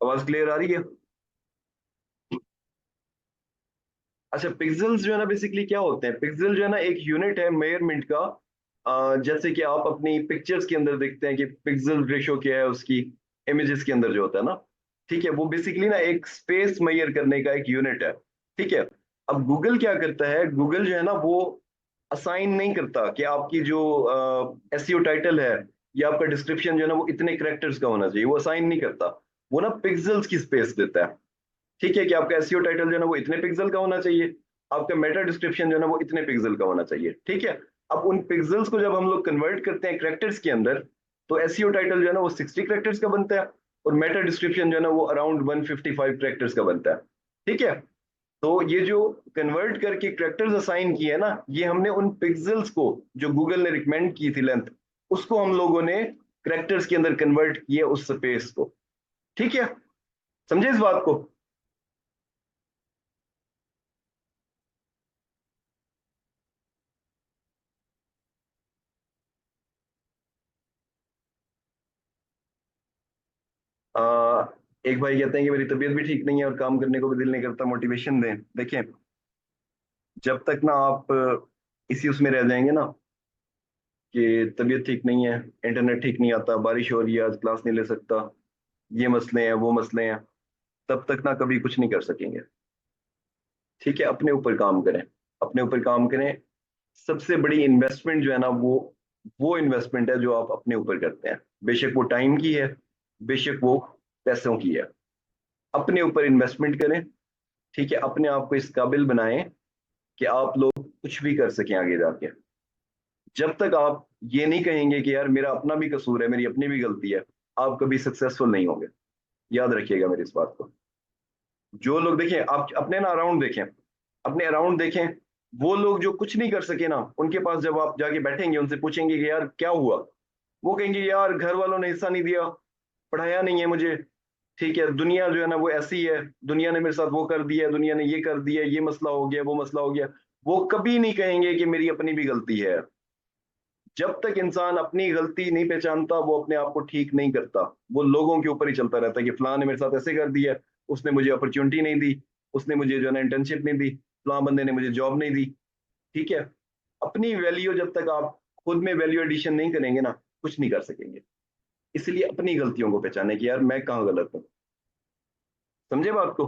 आवाज क्लियर आ रही है? अच्छा, पिक्सेल्स जो है ना बेसिकली क्या होते हैं, पिक्सल जो है ना एक यूनिट है मेजरमेंट का। जैसे कि आप अपनी पिक्चर्स के अंदर देखते हैं कि पिक्सल रेशो क्या है उसकी, इमेजेस के अंदर जो होता है ना, ठीक है, वो बेसिकली ना एक स्पेस मेजर करने का एक यूनिट है। ठीक है। अब गूगल क्या करता है, गूगल जो है ना वो असाइन नहीं करता कि आपकी जो एसईओ टाइटल है या आपका डिस्क्रिप्शन जो है ना वो इतने करेक्टर्स का होना चाहिए, वो असाइन नहीं करता। वो ना पिक्सल्स की स्पेस देता है। ठीक है, कि आपका एसईओ टाइटल जो है ना वो इतने पिक्सल का होना चाहिए, आपका मेटा डिस्क्रिप्शन जो है ना वो इतने पिक्सल का होना चाहिए। ठीक है। अब उन पिक्सल्स को जब हम लोग कन्वर्ट करते हैं करेक्टर्स के अंदर, तो एसईओ टाइटल जो है ना वो 60 करेक्टर्स का बनता है, और मेटा डिस्क्रिप्शन जो है ना वो अराउंड 155 करेक्टर्स का बनता है। ठीक है। तो ये जो कन्वर्ट करके करेक्टर्स असाइन किए हैं ना, ये हमने उन पिक्सल्स को जो गूगल ने रिकमेंड की थी लेंथ, उसको हम लोगों ने करेक्टर्स के अंदर कन्वर्ट किए उस स्पेस को। ठीक है, समझे इस बात को? आ, एक भाई कहते हैं कि मेरी तबीयत भी ठीक नहीं है और काम करने को भी दिल नहीं करता, मोटिवेशन दें। देखें, जब तक ना आप इसी उसमें रह जाएंगे ना कि तबीयत ठीक नहीं है, इंटरनेट ठीक नहीं आता, बारिश हो रही है, आज क्लास नहीं ले सकता, ये मसले हैं वो मसले हैं, तब तक ना कभी कुछ नहीं कर सकेंगे। ठीक है, अपने ऊपर काम करें, अपने ऊपर काम करें। सबसे बड़ी इन्वेस्टमेंट जो है ना वो इन्वेस्टमेंट है जो आप अपने ऊपर करते हैं, बेशक वो टाइम की है, बेशक वो पैसों की है। अपने ऊपर इन्वेस्टमेंट करें। ठीक है, अपने आप को इस काबिल बनाएं कि आप लोग कुछ भी कर सकें आगे जाके। जब तक आप ये नहीं कहेंगे कि यार मेरा अपना भी कसूर है, मेरी अपनी भी गलती है, आप कभी सक्सेसफुल नहीं होंगे। याद रखिएगा मेरी इस बात को। जो लोग, देखें आप अपने ना अराउंड देखें, अपने अराउंड देखें, वो लोग जो कुछ नहीं कर सके ना, उनके पास जब आप जाके बैठेंगे, उनसे पूछेंगे कि यार क्या हुआ, वो कहेंगे यार घर वालों ने हिस्सा नहीं दिया, पढ़ाया नहीं है मुझे। ठीक है, दुनिया जो है ना वो ऐसी है, दुनिया ने मेरे साथ वो कर दिया, दुनिया ने ये कर दिया, ये मसला हो गया, वो मसला हो गया। वो कभी नहीं कहेंगे कि मेरी अपनी भी गलती है। जब तक इंसान अपनी गलती नहीं पहचानता, वो अपने आप को ठीक नहीं करता। वो लोगों के ऊपर ही चलता रहता है कि फलां ने मेरे साथ ऐसे कर दिया, उसने मुझे अपॉर्चुनिटी नहीं दी, उसने मुझे जो है ना इंटर्नशिप नहीं दी, फलां बंदे ने मुझे जॉब नहीं दी। ठीक है। अपनी वैल्यू जब तक आप खुद में वैल्यू एडिशन नहीं करेंगे ना, कुछ नहीं कर सकेंगे। इसलिए अपनी गलतियों को पहचाने कि यार मैं कहाँ गलत हूँ। समझे बात को?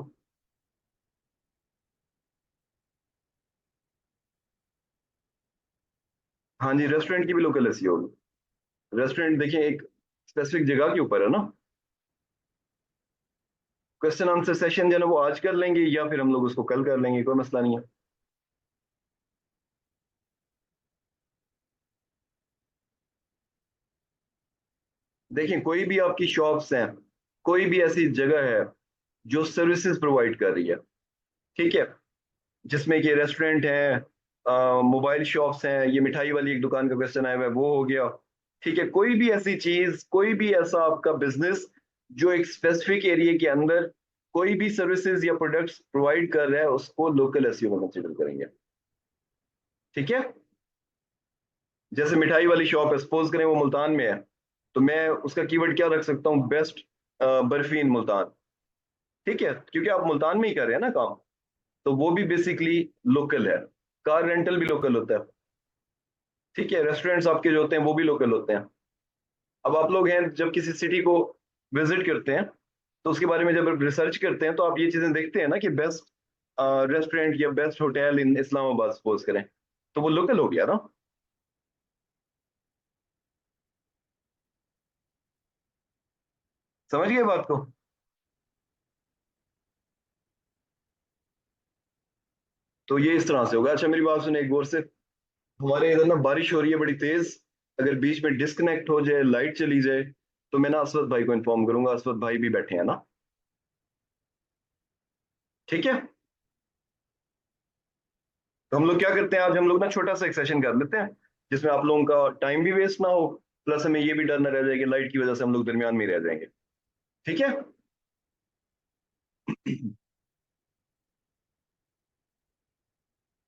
हाँ जी, रेस्टोरेंट की भी लोकल एसईओ होगी। रेस्टोरेंट देखिए एक स्पेसिफिक जगह के ऊपर है ना। क्वेश्चन आंसर सेशन जो है ना वो आज कर लेंगे, या फिर हम लोग उसको कल कर लेंगे, कोई मसला नहीं है। देखिए, कोई भी आपकी शॉप्स हैं, कोई भी ऐसी जगह है जो सर्विसेज प्रोवाइड कर रही है, ठीक है, जिसमें कि रेस्टोरेंट है, मोबाइल शॉप्स हैं, ये मिठाई वाली एक दुकान का क्वेश्चन आया हुआ है, वो हो गया। ठीक है, कोई भी ऐसी चीज, कोई भी ऐसा आपका बिजनेस जो एक स्पेसिफिक एरिया के अंदर कोई भी सर्विसेज या प्रोडक्ट्स प्रोवाइड कर रहा है, उसको लोकल एसईओ में कंसिडर करेंगे। ठीक है। जैसे मिठाई वाली शॉप है, सपोज करें वो मुल्तान में है, तो मैं उसका कीवर्ड क्या रख सकता हूँ, बेस्ट बर्फी इन मुल्तान। ठीक है, क्योंकि आप मुल्तान में ही कर रहे हैं ना काम, तो वो भी बेसिकली लोकल है। कार रेंटल भी लोकल होता है। ठीक है, रेस्टोरेंट्स आपके जो होते हैं वो भी लोकल होते हैं। अब आप लोग हैं जब किसी सिटी को विजिट करते हैं, तो उसके बारे में जब रिसर्च करते हैं, तो आप ये चीजें देखते हैं ना कि बेस्ट रेस्टोरेंट या best hotel in Islamabad suppose करें, तो वो लोकल हो गया ना। समझ गए बात को? तो ये इस तरह से होगा। अच्छा, मेरी बात सुने एक गौर से। हमारे इधर ना बारिश हो रही है बड़ी तेज। अगर बीच में डिस्कनेक्ट हो जाए, लाइट चली जाए, तो मैं ना असवद भाई को इन्फॉर्म करूंगा। असवद भाई भी बैठे हैं ना। ठीक है। तो हम लोग क्या करते हैं, आज हम लोग ना छोटा सा एक सेशन कर लेते हैं, जिसमें आप लोगों का टाइम भी वेस्ट ना हो, प्लस हमें ये भी डर ना रह जाए कि लाइट की वजह से हम लोग दरमियान में ही रह जाएंगे। ठीक है।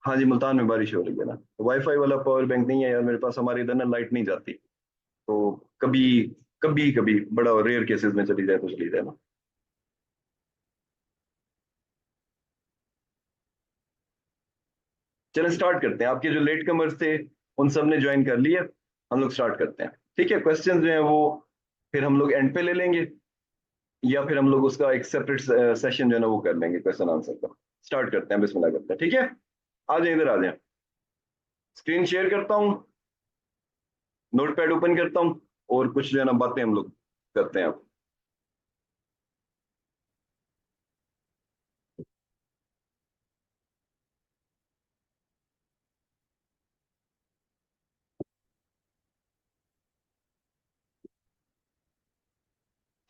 हाँ जी, मुल्तान में बारिश हो रही है ना। वाईफाई वाला पावर बैंक नहीं है यार मेरे पास, हमारे इधर ना लाइट नहीं जाती। तो कभी कभी कभी बड़ा रेयर केसेस में चली जाए तो चली जाए ना। चलो स्टार्ट करते हैं। आपके जो लेट कमर्स थे उन सब ने ज्वाइन कर लिया, हम लोग स्टार्ट करते हैं। ठीक है, क्वेश्चन जो है वो फिर हम लोग एंड पे ले लेंगे, या फिर हम लोग उसका एक सेपरेट सेशन जो है ना वो कर लेंगे क्वेश्चन आंसर का। स्टार्ट करते हैं, बिस्मिल्लाह करते हैं। ठीक है, आ जाए इधर, आ जाए। स्क्रीन शेयर करता हूँ, नोटपैड ओपन करता हूँ, और कुछ जो है ना बातें हम लोग करते हैं अब।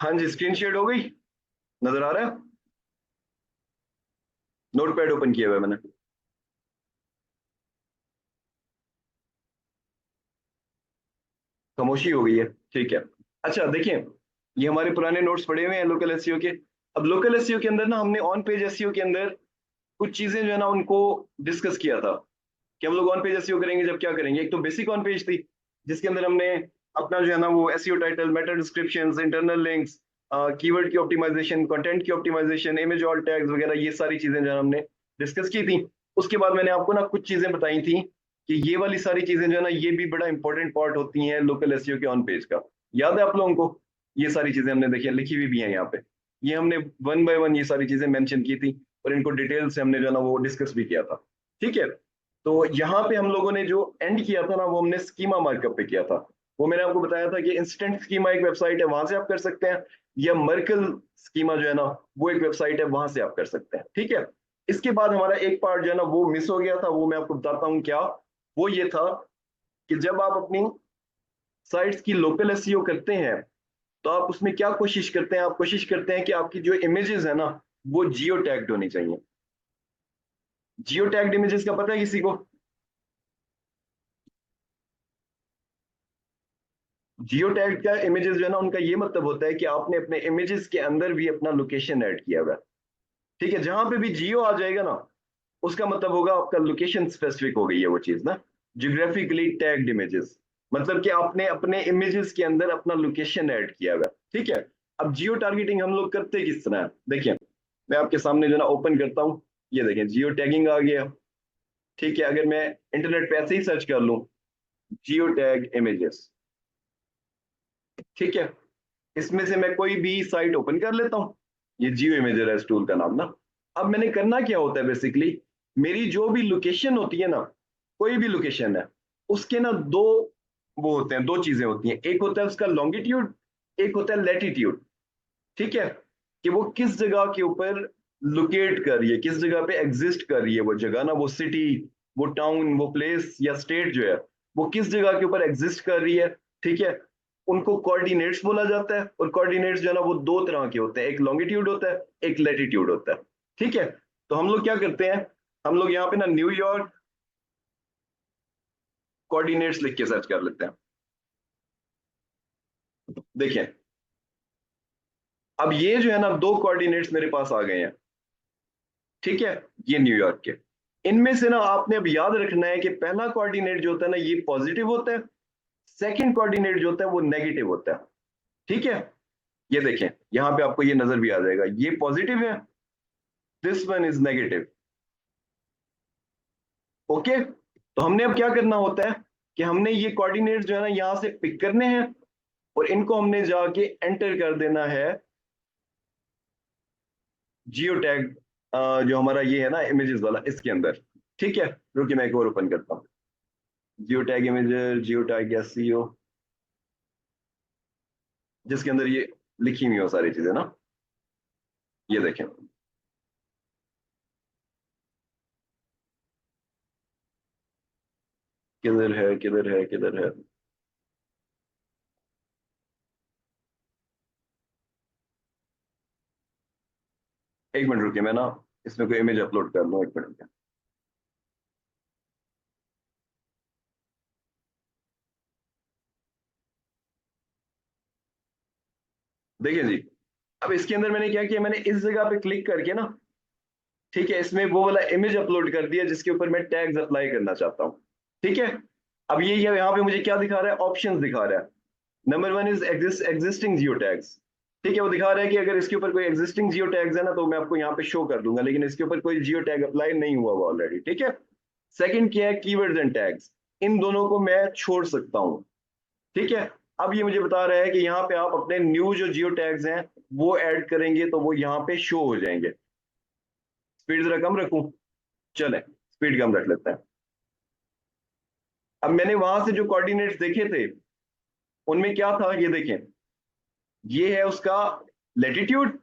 हाँ जी, स्क्रीन शेयर हो गई, नजर आ रहा है? नोटपैड ओपन किया हुआ है मैंने। खामोशी हो गई है, ठीक है। अच्छा देखिए, ये हमारे पुराने नोट्स पड़े हुए हैं लोकल एसईओ के। अब लोकल एसईओ के अंदर ना हमने ऑन पेज एसईओ के अंदर कुछ चीजें जो है ना उनको डिस्कस किया था कि हम लोग ऑन पेज एसईओ करेंगे जब क्या करेंगे। एक तो बेसिक ऑन पेज थी, जिसके अंदर हमने अपना जो है ना वो SEO title, Meta descriptions, internal links, keyword की ऑप्टिमाइजेशन, कंटेंट की ऑप्टिमाइजेशन, इमेज ऑल टैग्स वगैरह, ये सारी चीजें जो है हमने डिस्कस की थी। उसके बाद मैंने आपको ना कुछ चीजें बताई थी कि ये वाली सारी चीजें जो है ना ये भी बड़ा इंपॉर्टेंट पार्ट होती हैं लोकल एसईओ के ऑन पेज का। याद है आप लोगों को? ये सारी चीजें हमने देखी, लिखी हुई भी हैं यहाँ पे। ये हमने वन बाय वन ये सारी चीजें मेंशन की थी, और इनको डिटेल से हमने जो है ना वो डिस्कस भी किया था। ठीक है, तो यहाँ पे हम लोगों ने जो एंड किया था ना वो हमने स्कीमा मार्कअप पे किया था। वो मैंने आपको बताया था कि इंस्टेंट स्कीमा एक वेबसाइट है, वहां से आप कर सकते हैं, या मर्कल स्कीमा जो है ना वो एक वेबसाइट है, वहां से आप कर सकते हैं। ठीक है, इसके बाद हमारा एक पार्ट जो है ना वो मिस हो गया था, वो मैं आपको बताता हूँ क्या। वो ये था कि जब आप अपनी साइट्स की लोकल एसईओ करते हैं, तो आप उसमें क्या कोशिश करते हैं? आप कोशिश करते हैं कि आपकी जो इमेजेस है ना वो जियो टैग्ड होनी चाहिए। जियो टैग्ड इमेजेस का पता है किसी को? जियो टैग का इमेजेस जो है ना उनका ये मतलब होता है कि आपने अपने इमेजेस के अंदर भी अपना लोकेशन ऐड किया हुआ है। ठीक है, जहां पे भी जियो आ जाएगा ना उसका मतलब होगा आपका लोकेशन स्पेसिफिक हो गई है वो चीज ना। जियोग्राफिकली टैग्ड इमेजेस, मतलब कि आपने अपने इमेजेस के अंदर अपना लोकेशन ऐड किया हुआ है। ठीक है, अब जियो टारगेटिंग हम लोग करते किस तरह है, देखिए मैं आपके सामने जो ना ओपन करता हूँ। ये देखें, जियो टैगिंग आ गया। ठीक है, अगर मैं इंटरनेट पे ऐसे ही सर्च कर लूँ जियो टैग इमेजेस, ठीक है, इसमें से मैं कोई भी साइट ओपन कर लेता हूँ। ये जियो इमेजर है इस टूल का नाम ना। अब मैंने करना क्या होता है बेसिकली, मेरी जो भी लोकेशन होती है ना, कोई भी लोकेशन है, उसके ना दो वो होते हैं, दो चीजें होती हैं। एक होता है उसका लॉन्गिट्यूड, एक होता है लैटिट्यूड। ठीक है, कि वो किस जगह के ऊपर लोकेट कर रही है, किस जगह पे एग्जिस्ट कर रही है वो जगह ना, वो सिटी, वो टाउन, वो प्लेस या स्टेट जो है वो किस जगह के ऊपर एग्जिस्ट कर रही है। ठीक है, उनको कोऑर्डिनेट्स बोला जाता है, और कोऑर्डिनेट्स जो है ना वो दो तरह के होते हैं, एक लॉन्गिट्यूड होता है, एक लैटिट्यूड होता है। ठीक है, तो हम लोग क्या करते हैं, हम लोग यहाँ पे ना न्यूयॉर्क कोऑर्डिनेट्स लिख के सर्च कर लेते हैं। देखिए, अब ये जो है ना दो कोऑर्डिनेट्स मेरे पास आ गए हैं। ठीक है, ये न्यूयॉर्क के, इनमें से ना आपने अब याद रखना है कि पहला कोऑर्डिनेट जो होता है ना ये पॉजिटिव होता है, सेकंड कोऑर्डिनेट जो होता है वो नेगेटिव होता है। ठीक है, ये देखें यहां पे आपको ये नजर भी आ जाएगा, ये पॉजिटिव है, this one is negative. Okay, तो हमने अब क्या करना होता है कि हमने ये कोऑर्डिनेट जो है ना यहां से पिक करने हैं, और इनको हमने जाके एंटर कर देना है जियो टैग, जो हमारा ये है ना इमेजेस वाला, इसके अंदर। ठीक है, रुकिए मैं एक और ओपन करता हूँ। Geo tag images, geo tag SEO, जिसके अंदर ये लिखी हुई हो सारी चीजें ना। ये देखें, किधर है किधर है किधर है? एक मिनट रुकिए, मैं ना इसमें कोई इमेज अपलोड कर लूँ, एक मिनट रुकिए। देखिए जी, अब इसके अंदर मैंने क्या किया, मैंने इस जगह पे क्लिक करके ना, ठीक है, इसमें वो वाला इमेज अपलोड कर दिया जिसके ऊपर मैं टैग्स अप्लाई करना चाहता हूँ। ठीक है, अब ये यहाँ पे मुझे क्या दिखा रहा है, ऑप्शंस दिखा रहा है। Number one is existing Jio tags. ठीक है, वो दिखा रहा है कि अगर इसके ऊपर कोई एग्जिस्टिंग जियो टैग्स है ना तो मैं आपको यहाँ पे शो कर दूंगा, लेकिन इसके ऊपर कोई जियो टैग अप्लाई नहीं हुआ हुआ ऑलरेडी। ठीक है, सेकंड क्या है, कीवर्ड्स एंड टैग्स। इन दोनों को मैं छोड़ सकता हूं। ठीक है, अब ये मुझे बता रहा है कि यहाँ पे आप अपने न्यू जो जियो टैग्स हैं वो ऐड करेंगे तो वो यहाँ पे शो हो जाएंगे। स्पीड जरा कम रखूं, चले स्पीड कम रख लेते हैं। अब मैंने वहां से जो कोऑर्डिनेट्स देखे थे उनमें क्या था, ये देखें, ये है उसका लेटीट्यूड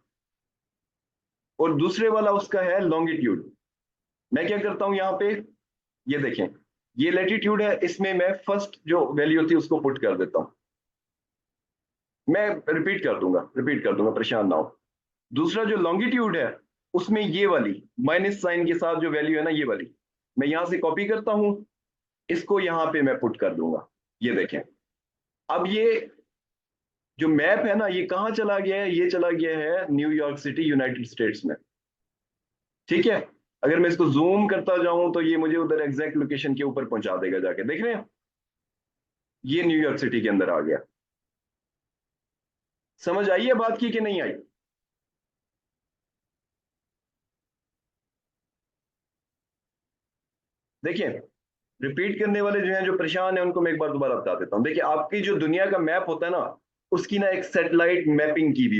और दूसरे वाला उसका है लॉन्गिट्यूड। मैं क्या करता हूं यहाँ पे, ये देखें, ये लेटीट्यूड है, इसमें मैं फर्स्ट जो वैल्यू थी उसको पुट कर देता हूं। मैं रिपीट कर दूंगा, परेशान ना हो। दूसरा जो लॉन्गिट्यूड है उसमें ये वाली माइनस साइन के साथ जो वैल्यू है ना, ये वाली मैं यहां से कॉपी करता हूं, इसको यहां पे मैं पुट कर दूंगा। ये देखें, अब ये जो मैप है ना ये कहां चला गया है, ये चला गया है न्यूयॉर्क सिटी यूनाइटेड स्टेट्स में। ठीक है, अगर मैं इसको जूम करता जाऊं तो ये मुझे उधर एग्जैक्ट लोकेशन के ऊपर पहुंचा देगा जाके, देख रहे हैं, ये न्यूयॉर्क सिटी के अंदर आ गया। समझ आई है बात की कि नहीं आई? देखिए, रिपीट करने वाले जो हैं, जो परेशान हैं, उनको मैं एक बार दोबारा बता देता हूं। देखिए, आपकी जो दुनिया का मैप होता है ना, उसकी ना एक सैटेलाइट मैपिंग की भी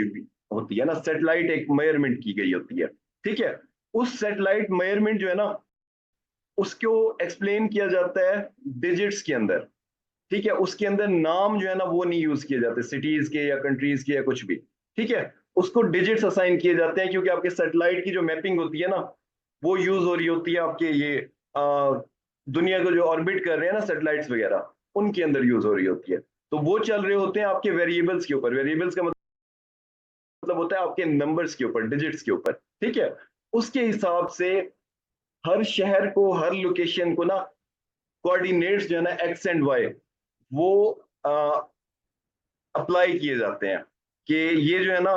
होती है ना, सैटेलाइट एक मेजरमेंट की गई होती है। ठीक है, उस सैटेलाइट मेजरमेंट जो है ना, उसको एक्सप्लेन किया जाता है डिजिट्स के अंदर। ठीक है, उसके अंदर नाम जो है ना वो नहीं यूज किए जाते सिटीज के या कंट्रीज के या कुछ भी। ठीक है, उसको डिजिट्स असाइन किए जाते हैं, क्योंकि आपके सैटेलाइट की जो मैपिंग होती है ना वो यूज हो रही होती है आपके ये दुनिया को जो ऑर्बिट कर रहे हैं ना सैटेलाइट्स वगैरह, उनके अंदर यूज हो रही होती है। तो वो चल रहे होते हैं आपके वेरिएबल्स के ऊपर। वेरिएबल्स का मतलब होता है आपके नंबर्स के ऊपर, डिजिट्स के ऊपर। ठीक है, उसके हिसाब से हर शहर को, हर लोकेशन को ना कोऑर्डिनेट्स जो है ना एक्स एंड वाई, वो अप्लाई किए जाते हैं कि ये जो है ना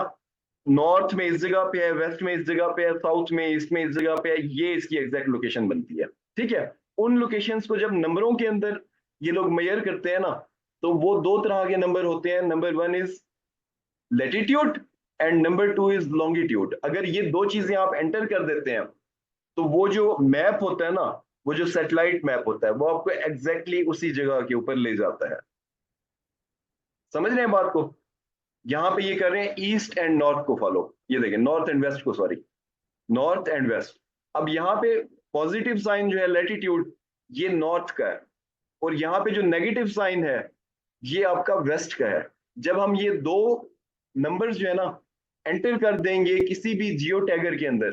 नॉर्थ में इस जगह पे है, वेस्ट में इस जगह पे है, साउथ में, ईस्ट में इस जगह पे है, ये इसकी एग्जैक्ट लोकेशन बनती है। ठीक है, उन लोकेशंस को जब नंबरों के अंदर ये लोग मेजर करते हैं ना, तो वो दो तरह के नंबर होते हैं। Number one is latitude and number two is longitude. अगर ये दो चीजें आप एंटर कर देते हैं तो वो जो मैप होता है ना, वो जो सैटेलाइट मैप होता है, वो आपको एग्जैक्टली उसी जगह के ऊपर ले जाता है। समझ रहे हैं बात को? यहां पे ये कर रहे हैं ईस्ट एंड नॉर्थ को फॉलो, ये देखें, नॉर्थ एंड वेस्ट को, सॉरी, नॉर्थ एंड वेस्ट। अब यहाँ पे पॉजिटिव साइन जो है लैटिट्यूड, ये नॉर्थ का है, और यहाँ पे जो नेगेटिव साइन है ये आपका वेस्ट का है। जब हम ये दो नंबर्स जो है ना एंटर कर देंगे किसी भी जियो टैगर के अंदर,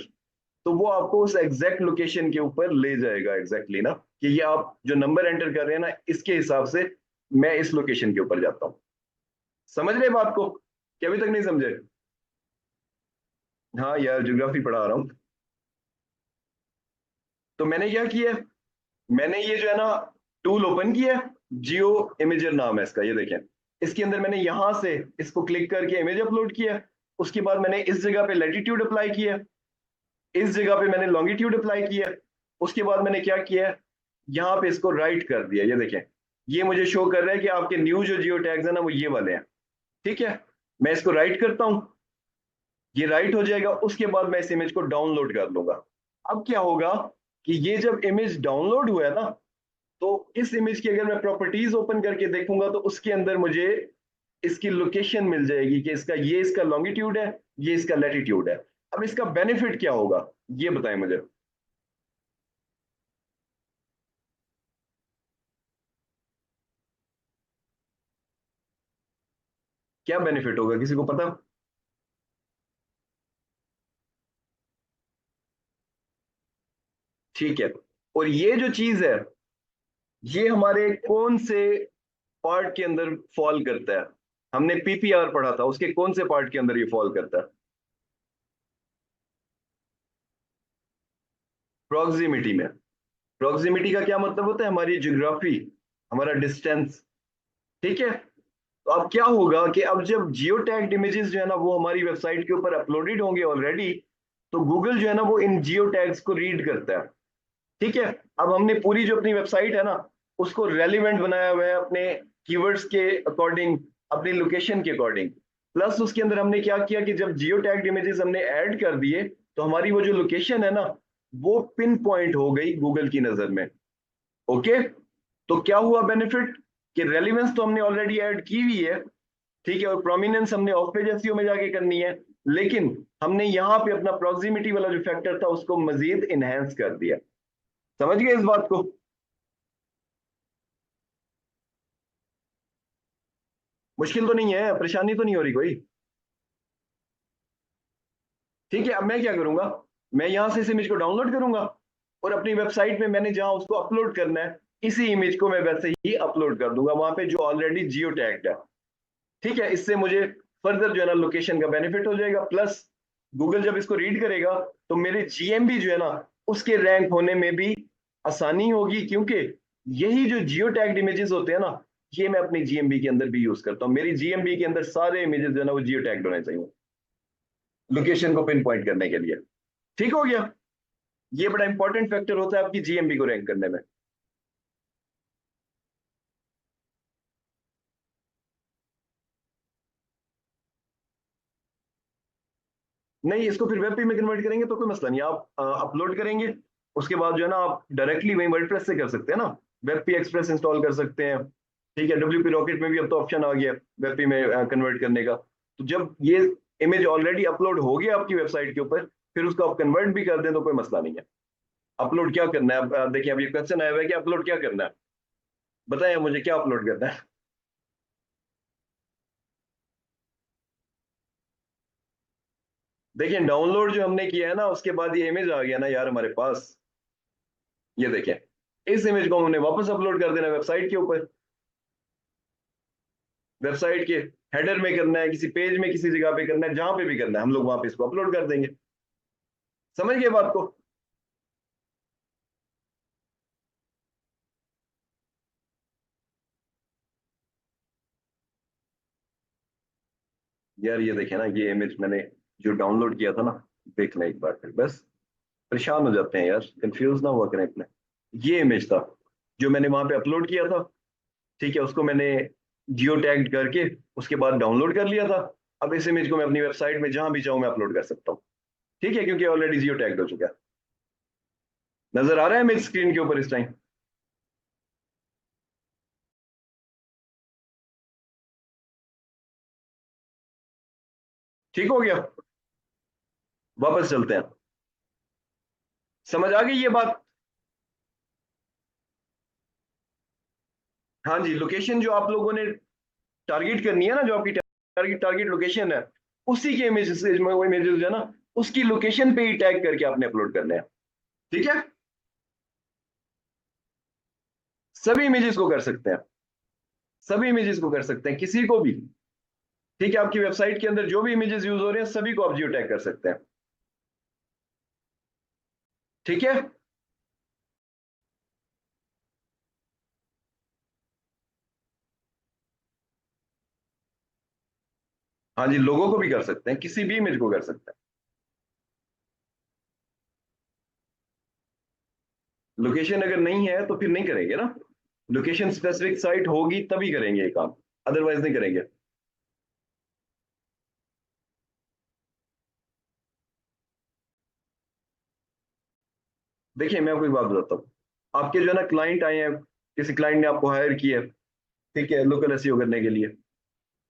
तो वो आपको उस एग्जैक्ट लोकेशन के ऊपर ले जाएगा एग्जैक्टली ना, कि ये आप जो नंबर एंटर कर रहे हैं ना इसके हिसाब से मैं इस लोकेशन के ऊपर जाता हूं। समझ रहे बात को कि अभी तक नहीं समझे? हाँ यार, ज्योग्राफी पढ़ा रहा हूँ। तो मैंने क्या किया, मैंने ये जो है ना टूल ओपन किया, जियो इमेजर नाम है इसका, ये देखें। इसके अंदर मैंने यहां से इसको क्लिक करके इमेज अपलोड किया। उसके बाद मैंने इस जगह पे लैटिट्यूड अप्लाई किया, इस जगह पे मैंने लॉन्गिट्यूड अप्लाई किया। उसके बाद मैंने क्या किया, यहाँ पे इसको राइट कर दिया। ये देखें, ये मुझे शो कर रहा है कि आपके न्यू जो जियो टैग्स है ना वो ये वाले हैं। ठीक है, मैं इसको राइट करता हूं, ये राइट हो जाएगा। उसके बाद मैं इस इमेज को डाउनलोड कर लूंगा। अब क्या होगा कि ये जब इमेज डाउनलोड हुआ है ना, तो इस इमेज की अगर मैं प्रॉपर्टीज ओपन करके देखूंगा तो उसके अंदर मुझे इसकी लोकेशन मिल जाएगी कि इसका ये इसका लॉन्गिट्यूड है, ये इसका लैटिट्यूड है। अब इसका बेनिफिट क्या होगा ये बताएं मुझे। क्या बेनिफिट होगा, किसी को पता? ठीक है, और ये जो चीज है ये हमारे कौन से पार्ट के अंदर फॉल करता है? हमने पीपीआर पढ़ा था, उसके कौन से पार्ट के अंदर ये फॉल करता है? प्रॉक्सिमिटी में। प्रॉक्सिमिटी का क्या मतलब होता है? हमारी ज्योग्राफी, हमारा डिस्टेंस। ठीक है, तो अब क्या होगा कि अब जब जियो टैग्ड इमेजेस जो है ना वो हमारी वेबसाइट के ऊपर अपलोडेड होंगे ऑलरेडी, तो गूगल जो है ना वो इन जियो टैग्स को रीड करता है। ठीक है, अब हमने पूरी जो अपनी वेबसाइट है ना उसको रेलिवेंट बनाया हुआ है अपने कीवर्ड्स के अकॉर्डिंग, अपनी लोकेशन के अकॉर्डिंग। प्लस उसके अंदर हमने क्या किया कि जब जियो टैग्ड इमेजेस हमने ऐड कर दिए, तो हमारी वो जो लोकेशन है ना वो पिन पॉइंट हो गई गूगल की नजर में। ओके, तो क्या हुआ बेनिफिट कि रेलिवेंस तो हमने ऑलरेडी ऐड की हुई है, ठीक है, और प्रोमिनेंस हमने ऑफ पेज एसईओ में जाके करनी है, लेकिन हमने यहां पे अपना प्रॉक्सिमिटी वाला जो फैक्टर था उसको मजीद इनहेंस कर दिया। समझ गए इस बात को? मुश्किल तो नहीं है, परेशानी तो नहीं हो रही कोई? ठीक है, अब मैं क्या करूंगा, मैं यहां से इस इमेज को डाउनलोड करूंगा और अपनी वेबसाइट में मैंने जहां उसको अपलोड करना है इसी इमेज को मैं वैसे ही अपलोड कर दूंगा वहां पे जो ऑलरेडी जियो टैग्ड है। ठीक है, इससे मुझे फर्दर जो है ना लोकेशन का बेनिफिट हो जाएगा, प्लस गूगल जब इसको रीड करेगा तो मेरे जीएमबी जो है ना उसके रैंक होने में भी आसानी होगी, क्योंकि यही जो जियो टैग्ड इमेजेस होते हैं ना ये मैं अपनी जीएमबी के अंदर भी यूज करता हूँ। मेरी जीएमबी के अंदर सारे इमेजेस जो है ना वो जियो टैग्ड होने चाहिए लोकेशन को पिन पॉइंट करने के लिए। ठीक हो गया? ये बड़ा इंपॉर्टेंट फैक्टर होता है आपकी जीएमबी को रैंक करने में। नहीं, इसको फिर वेब पे में कन्वर्ट करेंगे तो कोई मसला नहीं, आप अपलोड करेंगे उसके बाद जो है ना आप डायरेक्टली वही वर्डप्रेस से कर सकते हैं ना, वेब पी एक्सप्रेस इंस्टॉल कर सकते हैं। ठीक है, डब्ल्यूपी रॉकेट में भी अब तो ऑप्शन आ गया वेब पी में कन्वर्ट करने का। तो जब ये इमेज ऑलरेडी अपलोड हो गया आपकी वेबसाइट के ऊपर, फिर उसको आप कन्वर्ट भी कर दें तो कोई मसला नहीं है। अपलोड क्या करना है, अब देखिए अब ये क्वेश्चन आया हुआ है कि अपलोड क्या करना है, बताएं मुझे क्या अपलोड करना है। देखिए डाउनलोड जो हमने किया है ना उसके बाद ये इमेज आ गया ना यार हमारे पास, ये देखें, इस इमेज को हमने वापस अपलोड कर देना वेबसाइट के ऊपर। वेबसाइट के हेडर में करना है, किसी पेज में किसी जगह पे करना है, जहां पे भी करना है हम लोग वहां पे इसको अपलोड कर देंगे। समझ गए बात को? यार ये देखे ना, ये इमेज मैंने जो डाउनलोड किया था ना, देख लें एक बार फिर, बस परेशान हो जाते हैं यार, कंफ्यूज ना हुआ करें इतने। ये इमेज था जो मैंने वहां पे अपलोड किया था, ठीक है, उसको मैंने जियो टैग्ड करके उसके बाद डाउनलोड कर लिया था। अब इस इमेज को मैं अपनी वेबसाइट में जहां भी चाहूं मैं अपलोड कर सकता हूँ। ठीक है, क्योंकि ऑलरेडी जियो टैग्ड हो चुका है। नजर आ रहा है इमेज स्क्रीन के ऊपर इस टाइम? ठीक हो गया? वापस चलते हैं। समझ आ गई ये बात? हाँ जी, लोकेशन जो आप लोगों ने टारगेट करनी है ना, जो आपकी टारगेट टारगेट लोकेशन है, उसी के इमेजेस इमेजेस है ना उसकी लोकेशन पे ही टैग करके आपने अपलोड करने हैं। ठीक है, सभी इमेजेस को कर सकते हैं, सभी इमेजेस को कर सकते हैं, किसी को भी। ठीक है, आपकी वेबसाइट के अंदर जो भी इमेजेस यूज हो रहे हैं सभी को आप जियो टैग कर सकते हैं। ठीक है, हाँ जी, लोगों को भी कर सकते हैं, किसी भी इमेज को कर सकते हैं। लोकेशन अगर नहीं है तो फिर नहीं करेंगे ना, लोकेशन स्पेसिफिक साइट होगी तभी करेंगे ये काम, अदरवाइज नहीं करेंगे। देखिए मैं आपको एक बात बताता हूँ, आपके जो है ना क्लाइंट आए हैं, किसी क्लाइंट ने आपको हायर किया है, ठीक है, लोकल एसईओ करने के लिए,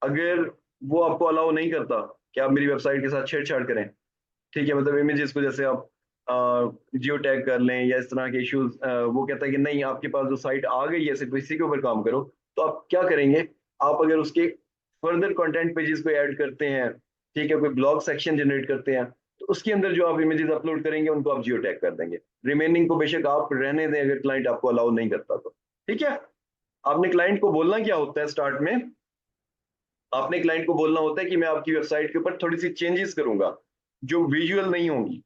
अगर वो आपको अलाउ नहीं करता कि आप मेरी वेबसाइट के साथ छेड़छाड़ करें, ठीक है, मतलब इमेजेस को जैसे आप जियो टैग कर लें या इस तरह के इश्यूज, वो कहता है कि नहीं आपके पास जो साइट आ गई है सिर्फ इसी के ऊपर काम करो, तो आप क्या करेंगे, आप अगर उसके फर्दर कंटेंट पेजेस को ऐड करते हैं, ठीक है, कोई ब्लॉग सेक्शन जनरेट करते हैं, तो उसके अंदर जो आप इमेजेस अपलोड करेंगे उनको आप जियो टैग कर देंगे। रिमेनिंग को बेशक आप रहने दें अगर क्लाइंट आपको अलाउ नहीं करता तो। ठीक है, आपने क्लाइंट को बोलना क्या होता है स्टार्ट में, आपने क्लाइंट को बोलना होता है कि मैं आपकी वेबसाइट के ऊपर थोड़ी सी चेंजेस करूंगा जो विजुअल नहीं होंगी।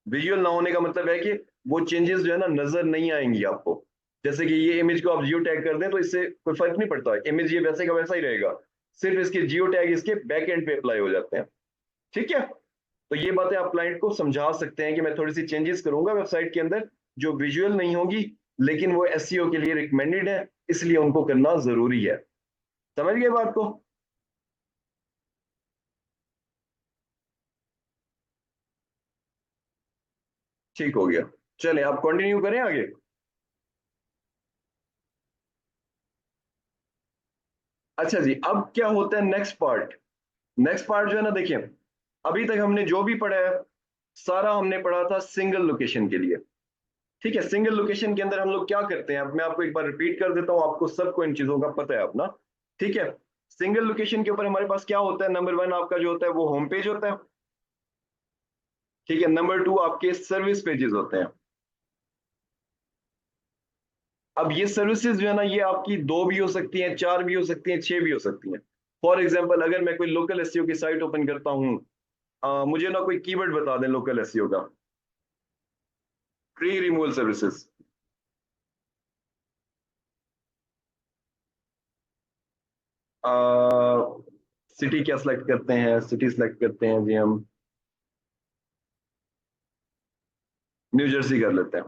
विजुअल ना होने का मतलब है कि वो चेंजेस जो है ना नजर नहीं आएंगी आपको। जैसे कि ये इमेज को आप जियो टैग कर दें तो इससे कोई फर्क नहीं पड़ता, इमेज ये वैसे का वैसा ही रहेगा, सिर्फ इसके जियो टैग इसके बैक एंड पे अप्लाई हो जाते हैं। ठीक है, तो ये बातें आप क्लाइंट को समझा सकते हैं कि मैं थोड़ी सी चेंजेस करूंगा वेबसाइट के अंदर जो विजुअल नहीं होगी, लेकिन वो एसईओ के लिए रिकमेंडेड है, इसलिए उनको करना जरूरी है। समझ गए बात को? ठीक हो गया, चले आप कंटिन्यू करें आगे। अच्छा जी, अब क्या होता है नेक्स्ट पार्ट। नेक्स्ट पार्ट जो है ना, देखिए अभी तक हमने जो भी पढ़ा है सारा हमने पढ़ा था सिंगल लोकेशन के लिए। ठीक है, सिंगल लोकेशन के अंदर हम लोग क्या करते हैं, अब मैं आपको एक बार रिपीट कर देता हूं, आपको सबको इन चीजों का पता है अपना। ठीक है, सिंगल लोकेशन के ऊपर हमारे पास क्या होता है, नंबर वन आपका जो होता है वो होम पेज होता है। ठीक है, नंबर टू आपके सर्विस पेजेस होते हैं। अब ये सर्विसेज जो है ना, ये आपकी दो भी हो सकती हैं, चार भी हो सकती हैं, छह भी हो सकती हैं। फॉर एग्जाम्पल अगर मैं कोई लोकल एसईओ की साइट ओपन करता हूँ, मुझे ना कोई कीवर्ड बता दें लोकल एसईओ का। Tree removal services. सिटी क्या सिलेक्ट करते हैं, सिटी सिलेक्ट करते हैं जी हम, न्यू जर्सी कर लेते हैं।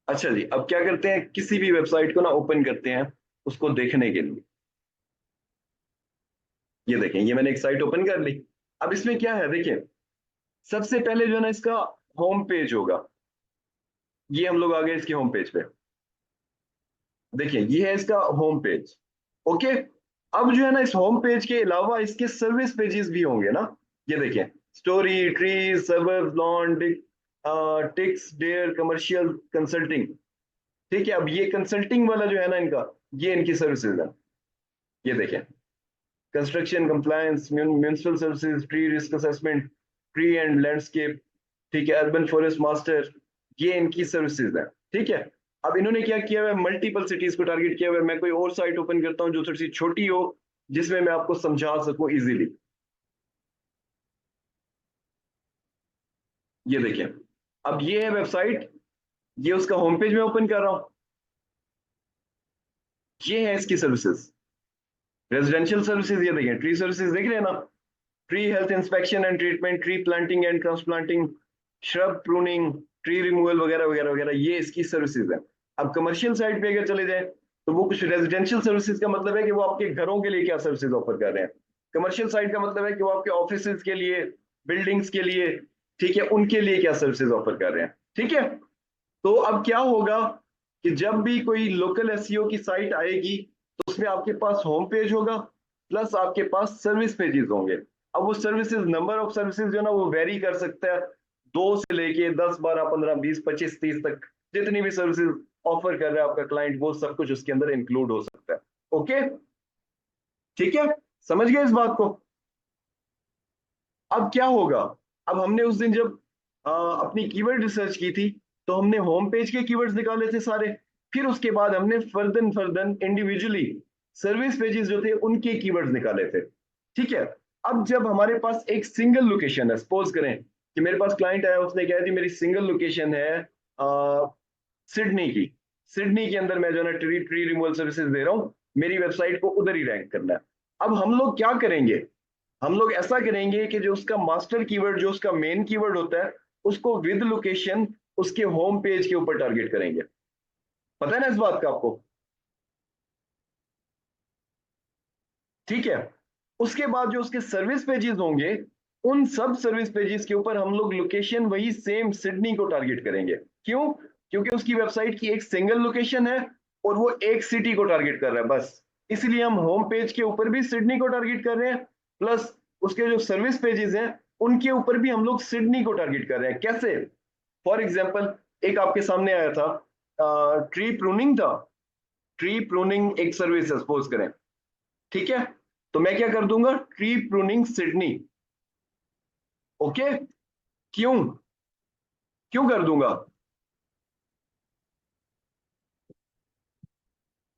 अच्छा जी, अब क्या करते हैं, किसी भी वेबसाइट को ना ओपन करते हैं उसको देखने के लिए। ये देखें, ये मैंने एक साइट ओपन कर ली। अब इसमें क्या है देखिए, सबसे पहले जो है ना इसका होम पेज होगा। ये हम लोग आ गए इसके होम पेज पे। देखिए ये है इसका होम पेज। ओके, अब जो है ना इस होम पेज के अलावा इसके सर्विस पेजेस भी होंगे ना। ये देखिए, story, tree, suburb, lawn, ticks, dare, commercial, consulting. ठीक है, अब ये कंसल्टिंग वाला जो है ना इनका, ये इनकी सर्विसेज है। ये देखें, construction, compliance, municipal services, tree risk assessment, tree and landscape. ठीक है, अर्बन फॉरेस्ट मास्टर, ये इनकी सर्विसेज है। ठीक है, अब इन्होंने क्या किया हुआ है, मल्टीपल सिटीज को टारगेट किया हुआ है। मैं कोई और साइट ओपन करता हूँ जो थोड़ी सी छोटी हो, जिसमें मैं आपको समझा सकूं इजीली। ये देखिए, अब ये है वेबसाइट, ये उसका होम पेज में ओपन कर रहा हूं। ये है इसकी सर्विसेज, रेजिडेंशियल सर्विसेज। ये देखिए, ट्री सर्विसेज देख रहे हैं ना, tree health inspection and treatment, tree planting and transplanting, shrub pruning, tree removal वगैरह वगैरह वगैरह, ये इसकी सर्विसेज है। अब कमर्शियल साइड पे अगर चले जाए तो वो कुछ रेजिडेंशियल सर्विसेज का मतलब है कि वो आपके घरों के लिए क्या सर्विसेज ऑफर कर रहे हैं। कमर्शियल साइड का मतलब है कि वो आपके ऑफिस के लिए, बिल्डिंग्स के लिए, ठीक है, उनके लिए क्या सर्विसेज ऑफर कर रहे हैं। ठीक है, तो अब क्या होगा कि जब भी कोई लोकल एसईओ की साइट आएगी तो उसमें आपके पास होम पेज होगा, प्लस आपके पास सर्विस पेजेस होंगे। अब वो सर्विसेज, नंबर ऑफ सर्विसेज जो है ना वो वेरी कर सकता है, दो से लेके 10, 12, 15, 20, 25, 30 तक। जितनी भी सर्विसेज ऑफर कर रहा है आपका क्लाइंट, वो सब कुछ उसके अंदर इंक्लूड हो सकता है। ओके, ठीक है, समझ गए इस बात को। अब क्या होगा, अब हमने उस दिन जब अपनी कीवर्ड रिसर्च की थी, तो हमने होम पेज के कीवर्ड्स निकाले थे सारे। फिर उसके बाद हमने further further individually service pages जो थे उनके कीवर्ड्स निकाले थे। ठीक है, अब जब हमारे पास एक सिंगल लोकेशन है, सपोज करें कि मेरे पास क्लाइंट आया, उसने कहा जी मेरी सिंगल लोकेशन है सिडनी की। सिडनी के अंदर मैं जो है ना ट्री ट्री रिमूवल सर्विसेज दे रहा हूँ, मेरी वेबसाइट को उधर ही रैंक करना है। अब हम लोग क्या करेंगे, हम लोग ऐसा करेंगे कि जो उसका मास्टर कीवर्ड, जो उसका मेन कीवर्ड होता है, उसको विद लोकेशन उसके होम पेज के ऊपर टारगेट करेंगे। पता है ना इस बात का आपको। ठीक है, उसके बाद जो उसके सर्विस पेजेस होंगे, उन सब सर्विस पेजेस के ऊपर हम लोग लोकेशन वही सेम सिडनी को टारगेट करेंगे। क्यों, क्योंकि उसकी वेबसाइट की एक सिंगल लोकेशन है और वो एक सिटी को टारगेट कर रहा है बस। इसलिए हम होम पेज के ऊपर भी सिडनी को टारगेट कर रहे हैं, प्लस उसके जो सर्विस पेजेस हैं उनके ऊपर भी हम लोग सिडनी को टारगेट कर रहे हैं। कैसे, फॉर एग्जाम्पल एक आपके सामने आया था, ट्री प्रूनिंग था। ट्री प्रूनिंग एक सर्विस है सपोज करें। ठीक है, तो मैं क्या कर दूंगा, ट्री प्रूनिंग सिडनी। ओके, क्यों, क्यों कर दूंगा,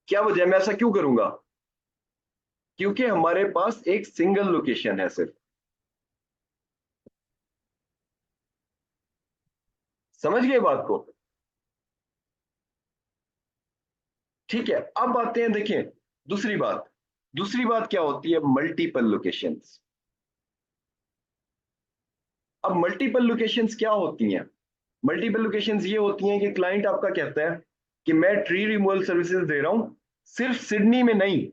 क्या वजह है, मैं ऐसा क्यों करूंगा, क्योंकि हमारे पास एक सिंगल लोकेशन है सिर्फ। समझ गए बात को। ठीक है, अब आते हैं, देखिए दूसरी बात। दूसरी बात क्या होती है, मल्टीपल लोकेशंस। अब मल्टीपल लोकेशंस क्या होती हैं, मल्टीपल लोकेशंस ये होती हैं कि क्लाइंट आपका कहता है कि मैं ट्री रिमूवल सर्विसेज दे रहा हूं, सिर्फ सिडनी में नहीं,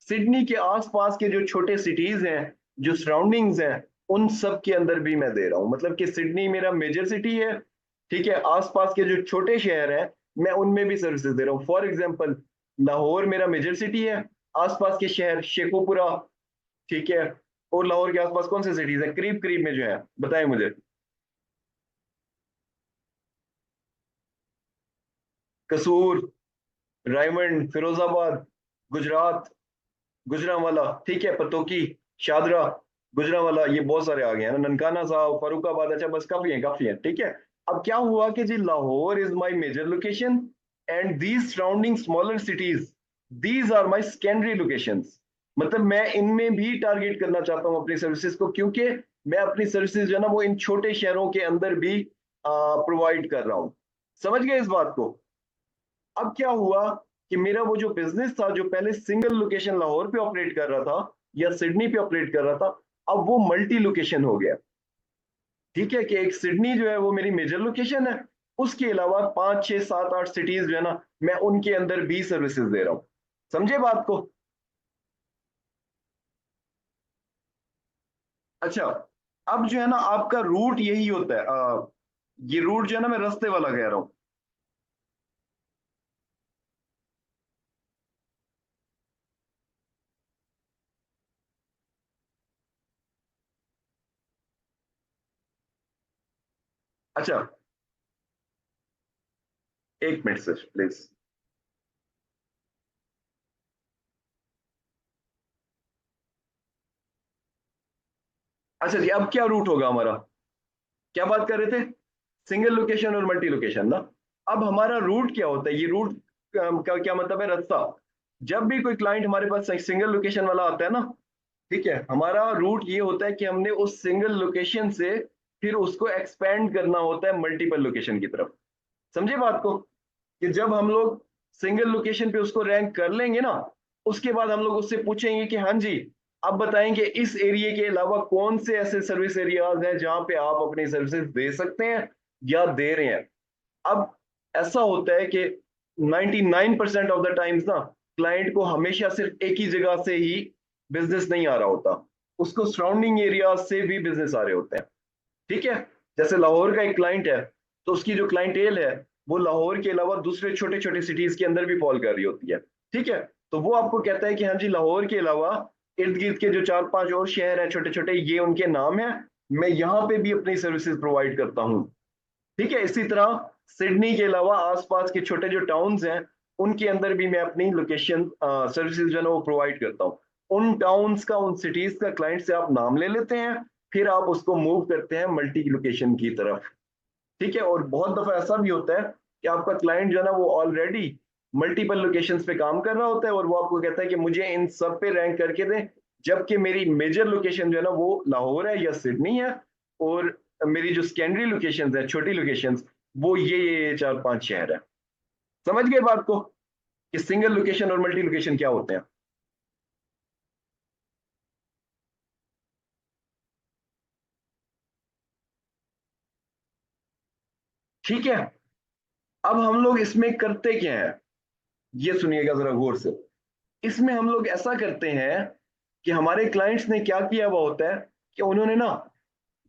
सिडनी के आसपास के जो छोटे सिटीज हैं, जो सराउंडिंग्स हैं, उन सब के अंदर भी मैं दे रहा हूं। मतलब कि सिडनी मेरा मेजर सिटी है, ठीक है, आसपास के जो छोटे शहर हैं मैं उनमें भी सर्विसेज दे रहा हूँ। फॉर एग्जाम्पल, लाहौर मेरा मेजर सिटी है, आसपास के शहर शेखोपुरा, ठीक है, और लाहौर के आसपास कौन से सिटीज है करीब करीब में जो है, बताएं मुझे। कसूर, रायमंड, फिरोजाबाद, गुजरात, गुजरांवाला, ठीक है, पतोकी, शादरा, गुजरांवाला, ये बहुत सारे आ गए हैं ना, ननकाना साहब, फरुखाबाद, अच्छा बस काफी है, ठीक है। अब क्या हुआ कि जी Lahore is my major location and these surrounding smaller cities, these are my secondary locations. मतलब मैं इनमें भी टारगेट करना चाहता हूं अपनी सर्विसेज को, क्योंकि मैं अपनी सर्विसेज जो है ना वो इन छोटे शहरों के अंदर भी प्रोवाइड कर रहा हूं। समझ गए इस बात को? अब क्या हुआ कि मेरा वो जो बिजनेस था जो पहले सिंगल लोकेशन लाहौर पे ऑपरेट कर रहा था या सिडनी पे ऑपरेट कर रहा था, अब वो मल्टी लोकेशन हो गया। ठीक है, कि एक सिडनी जो है वो मेरी मेजर लोकेशन है, उसके अलावा 5 6 7 8 सिटीज जो है ना मैं उनके अंदर भी सर्विसेज दे रहा हूं। समझे बात को? अच्छा, अब जो है ना आपका रूट यही होता है, ये रूट जो है ना मैं रास्ते वाला कह रहा हूं। अच्छा, एक मिनट सर प्लीज। अच्छा जी, अब क्या रूट होगा हमारा? क्या बात कर रहे थे? सिंगल लोकेशन और मल्टी लोकेशन ना। अब हमारा रूट क्या होता है? ये रूट का क्या मतलब है? रास्ता। जब भी कोई क्लाइंट हमारे पास सिंगल लोकेशन वाला आता है ना, ठीक है, हमारा रूट ये होता है कि हमने उस सिंगल लोकेशन से फिर उसको एक्सपेंड करना होता है मल्टीपल लोकेशन की तरफ। समझे बात को? कि जब हम लोग सिंगल लोकेशन पे उसको रैंक कर लेंगे ना, उसके बाद हम लोग उससे पूछेंगे कि हाँ जी, अब बताएंगे इस एरिया के अलावा कौन से ऐसे सर्विस एरियाज हैं जहां पे आप अपनी सर्विसेज दे सकते हैं या दे रहे हैं। अब ऐसा होता है कि 99% ऑफ द टाइम्स ना क्लाइंट को हमेशा सिर्फ एक ही जगह से ही बिजनेस नहीं आ रहा होता, उसको सराउंडिंग एरिया से भी बिजनेस आ रहे होते हैं। ठीक है, जैसे लाहौर का एक क्लाइंट है, तो उसकी जो क्लाइंटेल है वो लाहौर के अलावा दूसरे छोटे छोटे सिटीज के अंदर भी फॉल कर रही होती है। ठीक है, तो वो आपको कहता है कि हाँ जी, लाहौर के अलावा इर्द गिर्द के जो 4 5 और शहर हैं छोटे छोटे, ये उनके नाम है, मैं यहाँ पे भी अपनी सर्विसेज प्रोवाइड करता हूँ। ठीक है, इसी तरह सिडनी के अलावा आसपास के छोटे जो टाउन्स हैं उनके अंदर भी मैं अपनी लोकेशन सर्विसेज जो है ना वो प्रोवाइड करता हूँ। उन टाउन्स का, उन सिटीज का क्लाइंट से आप नाम ले लेते हैं, फिर आप उसको मूव करते हैं मल्टी लोकेशन की तरफ। ठीक है, और बहुत दफा ऐसा भी होता है कि आपका क्लाइंट जो है ना वो ऑलरेडी मल्टीपल लोकेशंस पे काम कर रहा होता है और वो आपको कहता है कि मुझे इन सब पे रैंक करके दें, जबकि मेरी मेजर लोकेशन जो है ना वो लाहौर है या सिडनी है, और मेरी जो सेकेंडरी लोकेशंस है, छोटी लोकेशंस, वो ये 4 5 शहर है। समझ गए बात को कि सिंगल लोकेशन और मल्टी लोकेशन क्या होते हैं? ठीक है, अब हम लोग इसमें करते क्या है, ये सुनिएगा जरा गौर से। इसमें हम लोग ऐसा करते हैं कि हमारे क्लाइंट्स ने क्या किया हुआ होता है कि उन्होंने ना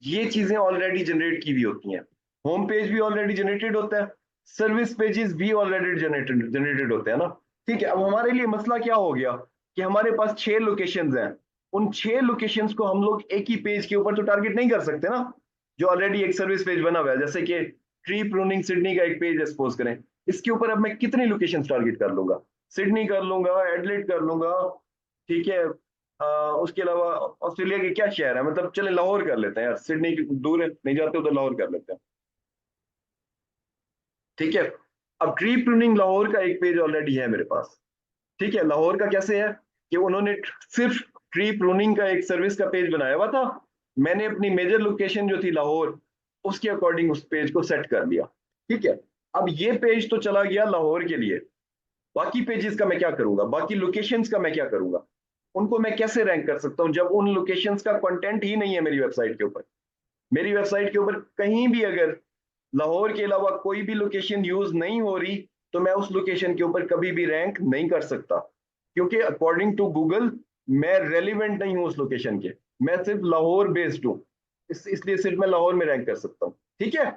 ये चीजें ऑलरेडी जनरेट की हुई होती हैं। होम पेज भी ऑलरेडी जनरेटेड होता है, सर्विस पेजेस भी ऑलरेडी जनरेटेड जनरेटेड होते हैं ना। ठीक है, अब हमारे लिए मसला क्या हो गया कि हमारे पास 6 लोकेशंस हैं, उन 6 लोकेशंस को हम लोग एक ही पेज के ऊपर तो टारगेट नहीं कर सकते ना, जो ऑलरेडी एक सर्विस पेज बना हुआ है, जैसे कि ट्री प्रूनिंग सिडनी का एक पेज है सपोज करें, इसके ऊपर अब मैं कितनी लोकेशन टारगेट कर लूंगा? सिडनी कर लूंगा, एडलेड कर लूंगा, ठीक है, उसके अलावा ऑस्ट्रेलिया के क्या शहर है, मतलब चले लाहौर कर लेते हैं यार, सिडनी दूर है नहीं जाते उधर, लाहौर कर लेते हैं। ठीक है, अब ट्री प्रूनिंग लाहौर का एक पेज ऑलरेडी है मेरे पास। ठीक है, लाहौर का कैसे है कि उन्होंने सिर्फ ट्री प्रूनिंग का एक सर्विस का पेज बनाया हुआ था, मैंने अपनी मेजर लोकेशन जो थी लाहौर, उसके अकॉर्डिंग उस पेज को सेट कर लिया। ठीक है, अब ये पेज तो चला गया लाहौर के लिए, बाकी पेजेस का मैं क्या करूंगा, बाकी लोकेशंस का मैं क्या करूंगा, उनको मैं कैसे रैंक कर सकता हूं जब उन लोकेशंस का कंटेंट ही नहीं है मेरी वेबसाइट के ऊपर? मेरी वेबसाइट के ऊपर कहीं भी अगर लाहौर के अलावा कोई भी लोकेशन यूज नहीं हो रही, तो मैं उस लोकेशन के ऊपर कभी भी रैंक नहीं कर सकता, क्योंकि अकॉर्डिंग टू गूगल मैं रेलिवेंट नहीं हूं उस लोकेशन के, मैं सिर्फ लाहौर बेस्ड हूं, इसलिए सिर्फ मैं लाहौर में रैंक कर सकता हूं। ठीक है,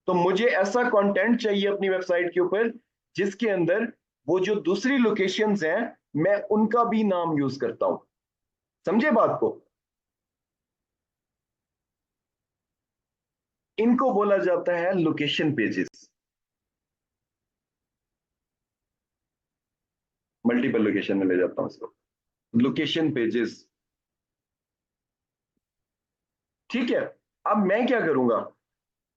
तो मुझे ऐसा कंटेंट चाहिए अपनी वेबसाइट के ऊपर जिसके अंदर वो जो दूसरी लोकेशंस हैं मैं उनका भी नाम यूज करता हूं। समझे बात को? इनको बोला जाता है लोकेशन पेजेस। मल्टीपल लोकेशन में ले जाता हूं इसको, लोकेशन पेजेस। ठीक है। अब मैं क्या करूंगा,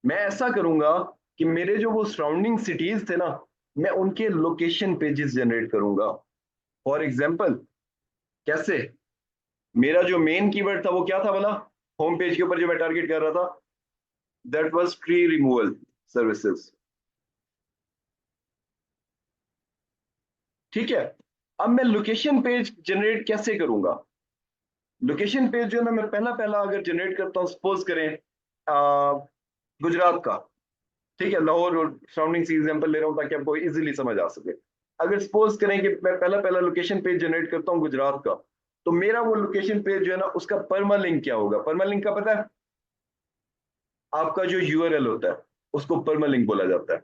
मैं ऐसा करूंगा कि मेरे जो वो सराउंडिंग सिटीज थे ना, मैं उनके लोकेशन पेजेस जनरेट करूंगा। फॉर एग्जाम्पल, कैसे? मेरा जो मेन कीवर्ड था वो क्या था बोला, होम पेज के ऊपर जो मैं टारगेट कर रहा था, that was tree removal services. ठीक है। अब मैं लोकेशन पेज जनरेट कैसे करूंगा? लोकेशन पेज जो है ना, मैं पहला पहला अगर जनरेट करता हूँ, सपोज करें गुजरात का। ठीक है, लाहौर और सराउंडिंग से एग्जांपल ले रहा हूं ताकि आपको इजीली समझ आ सके। अगर सपोज करें कि मैं पहला पहला लोकेशन पेज जनरेट करता हूं गुजरात का, तो मेरा वो लोकेशन पेज जो है ना, उसका परमा लिंक क्या होगा? परमा लिंक का पता है? आपका जो यूआरएल होता है उसको परमा लिंक बोला जाता है।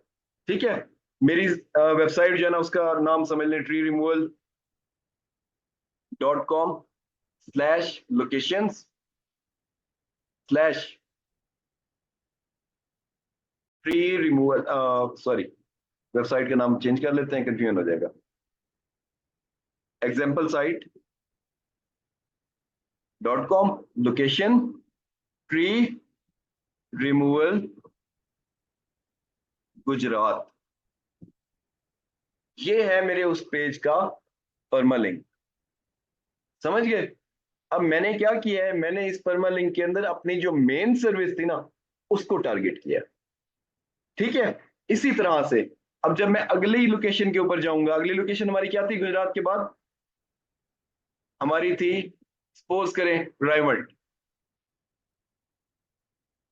ठीक है। मेरी वेबसाइट जो है ना, उसका नाम समझ लें, treeremoval.com/locations/ट्री रिमूवल। सॉरी, वेबसाइट का नाम चेंज कर लेते हैं, कंफ्यूजन हो जाएगा। examplesite.com, location tree removal Gujarat. ये है मेरे उस पेज का परमा लिंक। समझ गए? अब मैंने क्या किया है, मैंने इस परमा लिंक के अंदर अपनी जो मेन सर्विस थी ना, उसको टारगेट किया। ठीक है। इसी तरह से अब जब मैं अगली लोकेशन के ऊपर जाऊंगा, अगली लोकेशन हमारी क्या थी गुजरात के बाद? हमारी थी, सपोज करें, रायवट।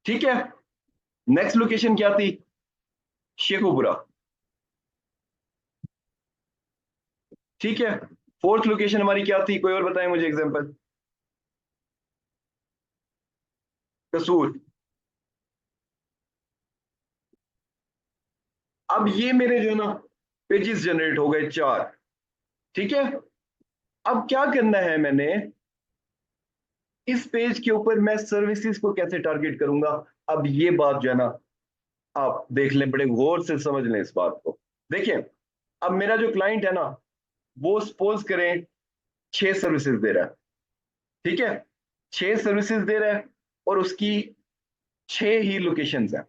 ठीक है। नेक्स्ट लोकेशन क्या थी? शेखुपुरा। ठीक है। फोर्थ लोकेशन हमारी क्या थी? कोई और बताएं मुझे एग्जांपल। कसूर। अब ये मेरे जो है ना पेजेस जनरेट हो गए 4। ठीक है। अब क्या करना है मैंने, इस पेज के ऊपर मैं सर्विसेज को कैसे टारगेट करूंगा? अब ये बात जो है ना, आप देख लें, बड़े गौर से समझ लें इस बात को। देखिए, अब मेरा जो क्लाइंट है ना, वो सपोज करें 6 सर्विसेज दे रहा है। ठीक है। 6 सर्विसेज दे रहा है और उसकी 6 ही लोकेशंस हैं।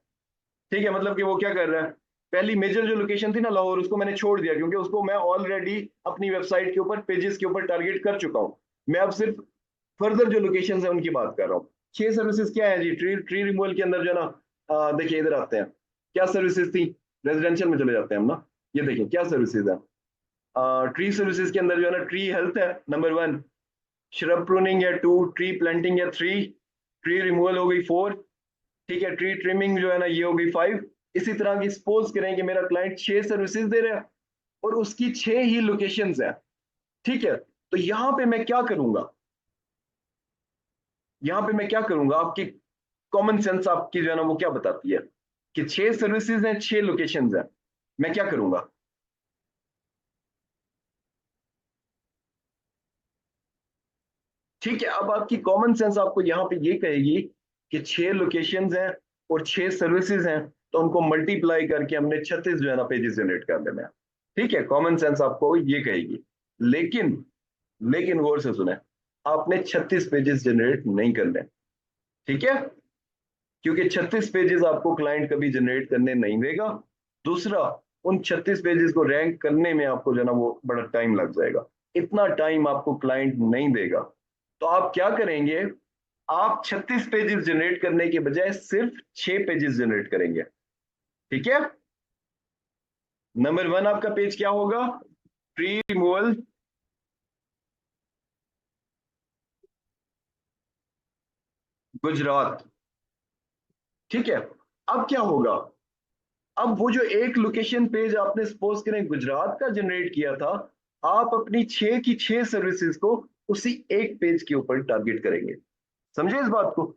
ठीक है। मतलब कि वो क्या कर रहा है, पहली मेजर जो लोकेशन थी ना लाहौर, उसको मैंने छोड़ दिया क्योंकि उसको मैं ऑलरेडी अपनी वेबसाइट के ऊपर, पेजेस के ऊपर टारगेट कर चुका हूं। मैं अब सिर्फ फर्दर जो लोकेशंस है उनकी बात कर रहा हूँ। 6 सर्विसेज क्या है जी, ट्री ट्री रिमूवल के अंदर जो है ना, देखिए इधर आते हैं, क्या सर्विसेज थी? रेजिडेंशियल में चले जाते हैं हम ना। ये देखिए क्या सर्विसेज है। ट्री सर्विसेज के अंदर जो है ना, ट्री हेल्थ है नंबर 1, श्रब प्रूनिंग है 2, ट्री प्लांटिंग है 3, ट्री रिमूवल हो गई 4। ठीक है। ट्री ट्रिमिंग जो है ना, ये हो गई 5। इसी तरह की सपोज करें कि मेरा क्लाइंट 6 सर्विसेज दे रहा है और उसकी 6 ही लोकेशंस है। ठीक है। तो यहां पे मैं क्या करूंगा, यहां पे मैं क्या करूंगा, आपकी कॉमन सेंस आपकी जो है ना वो क्या बताती है कि 6 सर्विसेज हैं, 6 लोकेशंस हैं, मैं क्या करूंगा? ठीक है। अब आपकी कॉमन सेंस आपको यहाँ पे ये कहेगी कि 6 लोकेशंस हैं और 6 सर्विसेज हैं, तो उनको मल्टीप्लाई करके हमने 36 जो है ना पेजेस जनरेट कर देना है। ठीक है। कॉमन सेंस आपको ये कहेगी। लेकिन लेकिन गौर से सुने, आपने 36 पेजेस जनरेट नहीं करने। ठीक है। क्योंकि 36 पेजेस आपको क्लाइंट कभी जनरेट करने नहीं देगा। दूसरा, उन 36 पेजेस को रैंक करने में आपको जो है ना वो बड़ा टाइम लग जाएगा। इतना टाइम आपको क्लाइंट नहीं देगा। तो आप क्या करेंगे, आप 36 पेजेस जनरेट करने के बजाय सिर्फ 6 पेजेस जनरेट करेंगे। ठीक है। नंबर 1 आपका पेज क्या होगा? Tree removal Gujarat. ठीक है। अब क्या होगा, अब वो जो एक लोकेशन पेज आपने सपोज करें गुजरात का जनरेट किया था, आप अपनी 6 की 6 सर्विसेज को उसी एक पेज के ऊपर टारगेट करेंगे। समझे इस बात को?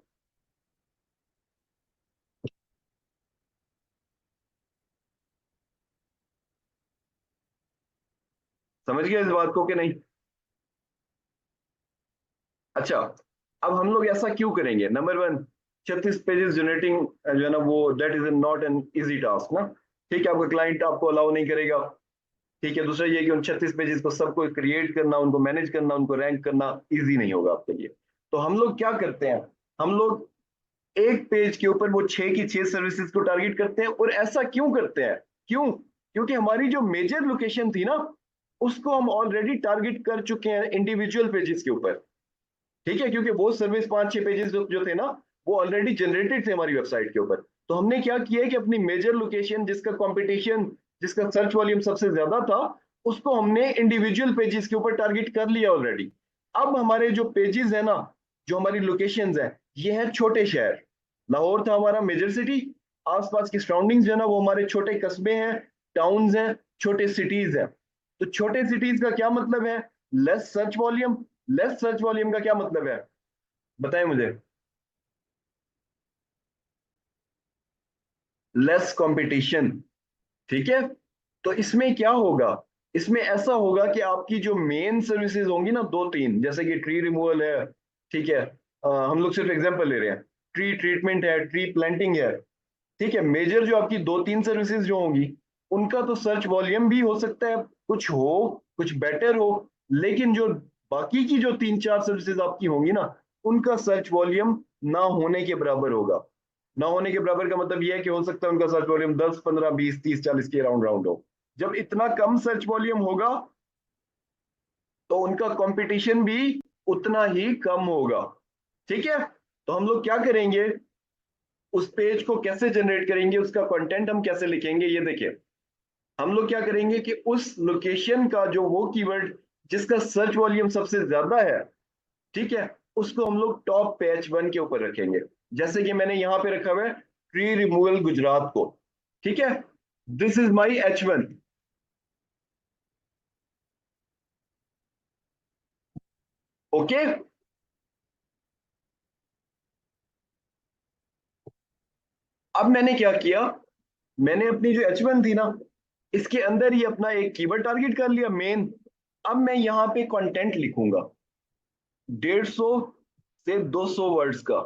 समझ गए इस बात को कि नहीं? अच्छा, अब हम लोग ऐसा क्यों करेंगे? नंबर वन, 36 पेजेस जनरेटिंग जो है ना वो that is not an easy task ना। ठीक है, आपका क्लाइंट आपको अलाउ नहीं करेगा। ठीक है, दूसरा ये कि उन 36 पेजेस को सबको क्रिएट करना, उनको मैनेज करना, उनको रैंक करना इजी नहीं होगा आपके लिए। तो हम लोग क्या करते हैं, हम लोग एक पेज के ऊपर वो 6 की 6 सर्विसेज को टारगेट करते हैं। और ऐसा क्यों करते हैं? क्यों? क्योंकि हमारी जो मेजर लोकेशन थी ना, उसको हम ऑलरेडी टारगेट कर चुके हैं इंडिविजुअल पेजेस के ऊपर। ठीक है, क्योंकि वो सर्विस 5-6 पेजेस जो थे ना, वो ऑलरेडी जनरेटेड थे हमारी वेबसाइट के ऊपर। तो हमने क्या किया है कि अपनी मेजर लोकेशन जिसका कंपटीशन, जिसका सर्च वॉल्यूम सबसे ज्यादा था, उसको हमने इंडिविजुअल पेजेस के ऊपर टारगेट कर लिया ऑलरेडी। अब हमारे जो पेजेस है ना, जो हमारी लोकेशंस है, ये है छोटे शहर। लाहौर था हमारा मेजर सिटी, आसपास की सराउंडिंग्स जो है ना वो हमारे छोटे कस्बे हैं, टाउन्स हैं, छोटे सिटीज हैं। तो छोटे सिटीज का क्या मतलब है? Less search volume. Less search volume का क्या मतलब है, बताएं मुझे? Less competition. ठीक है, तो इसमें क्या होगा? इसमें ऐसा होगा कि आपकी जो मेन सर्विसेज होंगी ना, दो तीन, जैसे कि ट्री रिमूवल है। ठीक है, हम लोग सिर्फ एग्जांपल ले रहे हैं, ट्री ट्रीटमेंट है, ट्री प्लांटिंग है। ठीक है, मेजर जो आपकी दो तीन सर्विसेज जो होंगी, उनका तो सर्च वॉल्यूम भी हो सकता है कुछ हो, कुछ बेटर हो। लेकिन जो बाकी की जो 3-4 सर्विसेज आपकी होंगी ना, उनका सर्च वॉल्यूम ना होने के बराबर होगा। ना होने के बराबर का मतलब यह है कि हो सकता है उनका सर्च वॉल्यूम 10, 15, 20, 30, 40 के अराउंड राउंड हो। जब इतना कम सर्च वॉल्यूम होगा, तो उनका कंपटीशन भी उतना ही कम होगा। ठीक है, तो हम लोग क्या करेंगे, उस पेज को कैसे जनरेट करेंगे, उसका कंटेंट हम कैसे लिखेंगे, ये देखिए। हम लोग क्या करेंगे कि उस लोकेशन का जो वो कीवर्ड जिसका सर्च वॉल्यूम सबसे ज्यादा है, ठीक है, उसको हम लोग टॉप पे H1 के ऊपर रखेंगे। जैसे कि मैंने यहां पे रखा हुआ है ट्री रिमूवल गुजरात को। ठीक है, this is my H1। Okay, अब मैंने क्या किया, मैंने अपनी जो H1 थी ना, इसके अंदर ही अपना एक कीवर्ड टारगेट कर लिया मेन। अब मैं यहां पे कंटेंट लिखूंगा 150 से 200 वर्ड्स का।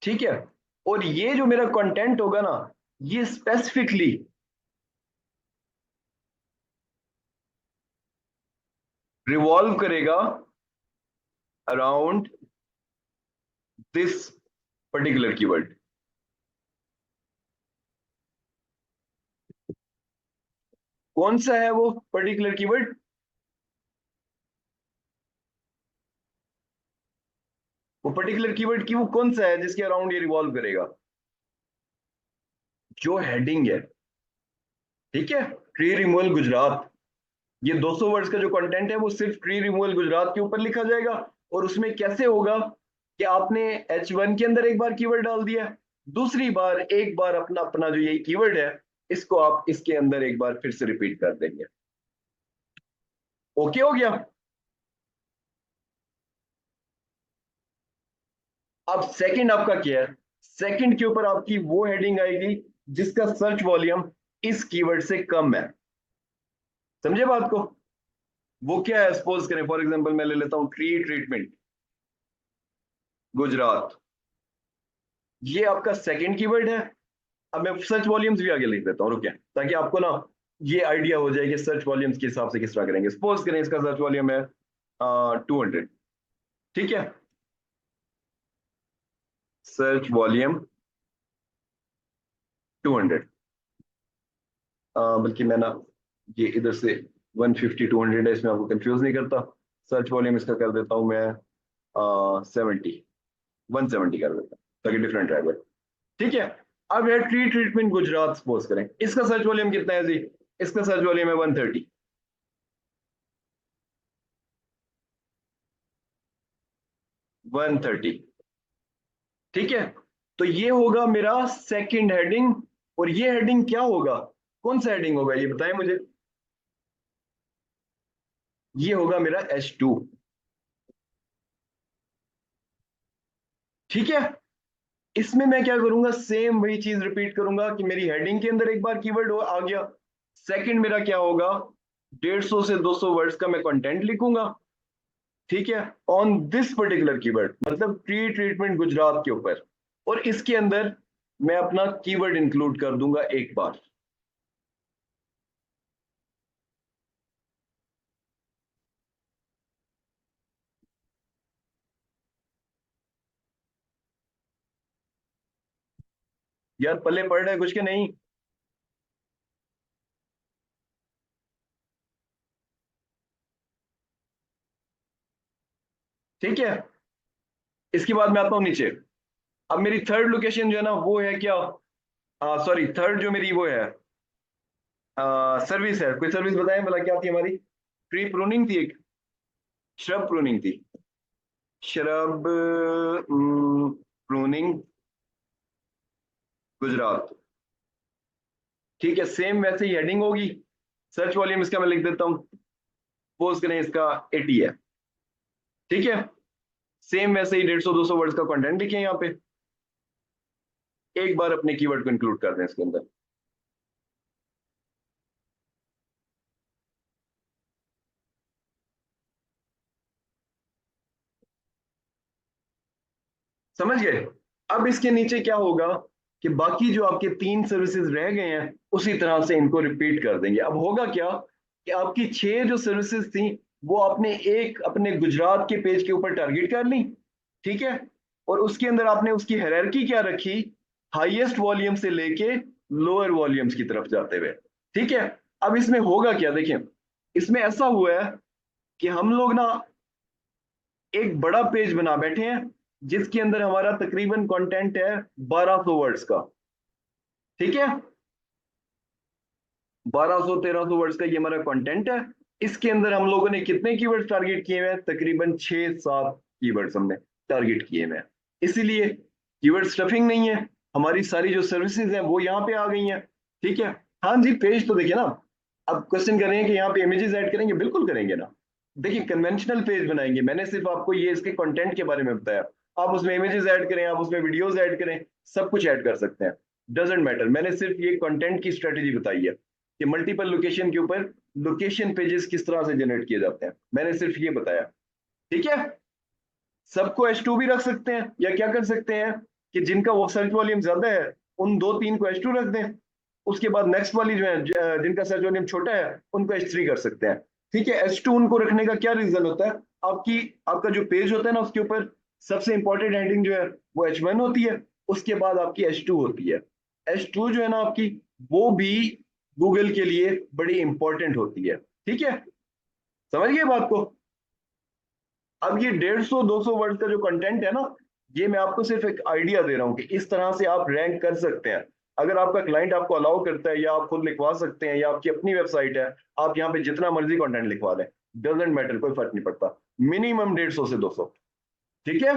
ठीक है, और ये जो मेरा कंटेंट होगा ना, ये स्पेसिफिकली रिवॉल्व करेगा अराउंड दिस पर्टिकुलर कीवर्ड। कौन सा है वो पर्टिकुलर कीवर्ड? वो पर्टिकुलर कीवर्ड की वो कौन सा है जिसके अराउंड ये रिवॉल्व करेगा? जो हेडिंग है। ठीक है, ट्री रिमूवल गुजरात, ये 200 वर्ड्स का जो कंटेंट है वो सिर्फ ट्री रिमूवल गुजरात के ऊपर लिखा जाएगा। और उसमें कैसे होगा कि आपने H1 के अंदर एक बार कीवर्ड डाल दिया, दूसरी बार एक बार अपना अपना जो ये कीवर्ड है, इसको आप इसके अंदर एक बार फिर से रिपीट कर देंगे। ओके हो गया? अब सेकंड आपका क्या है? सेकंड के ऊपर आपकी वो हेडिंग आएगी जिसका सर्च वॉल्यूम इस कीवर्ड से कम है। समझे बात को? वो क्या है, सपोज करें फॉर एग्जांपल मैं ले लेता हूं ट्री ट्रीटमेंट गुजरात, ये आपका सेकंड कीवर्ड है। अब मैं सर्च वॉल्यूम्स भी आगे लिख देता हूँ, रुकिए, ताकि आपको ना ये आइडिया हो जाए कि सर्च वॉल्यूम्स के हिसाब से किस तरह करेंगे। सपोज करें इसका सर्च वॉल्यूम है 200। ठीक है, सर्च वॉल्यूम 200। बल्कि मैं ना ये इधर से 150 200 है, इसमें आपको कंफ्यूज नहीं करता। सर्च वॉल्यूम इसका कर देता हूँ मैं 70, 170 कर देता हूँ ताकि डिफरेंट रहे। ठीक है, अब है ट्री ट्रीटमेंट गुजरात, सपोज करें इसका सर्च वॉल्यूम कितना है जी? इसका सर्च वॉल्यूम है 130। 130। ठीक है, तो ये होगा मेरा सेकंड हेडिंग। और ये हेडिंग क्या होगा, कौन सा हेडिंग होगा ये बताएं मुझे? ये होगा मेरा H2। ठीक है, इसमें मैं क्या करूंगा, सेम वही चीज रिपीट करूंगा कि मेरी हेडिंग के अंदर एक बार कीवर्ड आ गया। सेकंड मेरा क्या होगा, 150 से 200 वर्ड्स का मैं कंटेंट लिखूंगा, ठीक है, ऑन दिस पर्टिकुलर कीवर्ड, मतलब ट्री ट्रीटमेंट गुजरात के ऊपर। और इसके अंदर मैं अपना कीवर्ड इंक्लूड कर दूंगा एक बार। यार पल्ले पड़ रहा है कुछ के नहीं? ठीक है, इसके बाद मैं आता हूं नीचे। अब मेरी थर्ड लोकेशन जो है ना वो है क्या, सॉरी, थर्ड जो मेरी वो है सर्विस है। कोई सर्विस बताएं भला क्या थी हमारी? ट्री प्रूनिंग थी एक, श्रब प्रूनिंग थी, श्रब प्रूनिंग गुजरात। ठीक है, सेम वैसे ही हेडिंग होगी। सर्च वॉल्यूम इसका मैं लिख देता हूं, सपोज करें इसका 80 है, ठीक है। सेम वैसे ही 150-200 वर्ड्स का कंटेंट लिखे यहाँ पे, एक बार अपने कीवर्ड को इंक्लूड कर दें इसके अंदर। समझ गए? अब इसके नीचे क्या होगा कि बाकी जो आपके 3 सर्विसेज रह गए हैं उसी तरह से इनको रिपीट कर देंगे। अब होगा क्या कि आपकी 6 जो सर्विसेज थी वो आपने एक अपने गुजरात के पेज के ऊपर टारगेट कर ली, ठीक है। और उसके अंदर आपने उसकी हायरार्की क्या रखी, हाईएस्ट वॉल्यूम से लेके लोअर वॉल्यूम्स की तरफ जाते हुए, ठीक है। अब इसमें होगा क्या, देखिए, इसमें ऐसा हुआ है कि हम लोग ना एक बड़ा पेज बना बैठे हैं जिसके अंदर हमारा तकरीबन कंटेंट है 1200 वर्ड्स का, ठीक है। 1200-1300 वर्ड्स का ये हमारा कंटेंट है। इसके अंदर हम लोगों ने कितने कीवर्ड्स टारगेट किए हुए हैं, तकरीबन 6-7 कीवर्ड्स हमने टारगेट किए हुए हैं। इसीलिए कीवर्ड स्टफिंग नहीं है, हमारी सारी जो सर्विसेज हैं वो यहाँ पे आ गई हैं, ठीक है। हाँ जी, पेज तो देखिए ना, अब क्वेश्चन कर रहे हैं कि यहाँ पे इमेजेस ऐड करेंगे, बिल्कुल करेंगे ना। देखिए, कन्वेंशनल पेज बनाएंगे, मैंने सिर्फ आपको ये इसके कंटेंट के बारे में बताया। आप उसमें इमेजेस ऐड करें, आप उसमें वीडियोस ऐड करें, सब कुछ ऐड कर सकते हैं, डजेंट मैटर। मैंने सिर्फ ये कंटेंट की स्ट्रेटेजी बताई है कि मल्टीपल लोकेशन के ऊपर लोकेशन पेजेस किस तरह से जनरेट किए जाते हैं, मैंने सिर्फ ये बताया, ठीक है। सबको H2 भी रख सकते हैं, या क्या कर सकते हैं कि जिनका वो सर्च वॉल्यूम ज्यादा है उन 2-3 को H2 रख दें। उसके बाद नेक्स्ट वाली जो है जिनका सर्च वॉल्यूम छोटा है उनको H3 कर सकते हैं, ठीक है। H2 उनको रखने का क्या रीजन होता है, आपकी आपका जो पेज होता है ना उसके ऊपर सबसे इंपॉर्टेंट हेडिंग जो है वो H1 होती है, उसके बाद आपकी H2 होती है। H2 जो है ना आपकी, वो भी गूगल के लिए बड़ी इंपॉर्टेंट होती है, ठीक है। समझ गए बात को? अब ये 150-200 वर्ड का जो कंटेंट है ना, ये मैं आपको सिर्फ एक आइडिया दे रहा हूं कि इस तरह से आप रैंक कर सकते हैं। अगर आपका क्लाइंट आपको अलाउ करता है, या आप खुद लिखवा सकते हैं, या आपकी अपनी वेबसाइट है, आप यहाँ पे जितना मर्जी कंटेंट लिखवा दें, डजेंट मैटर, कोई फर्क नहीं पड़ता। मिनिमम 150 से 200, ठीक है।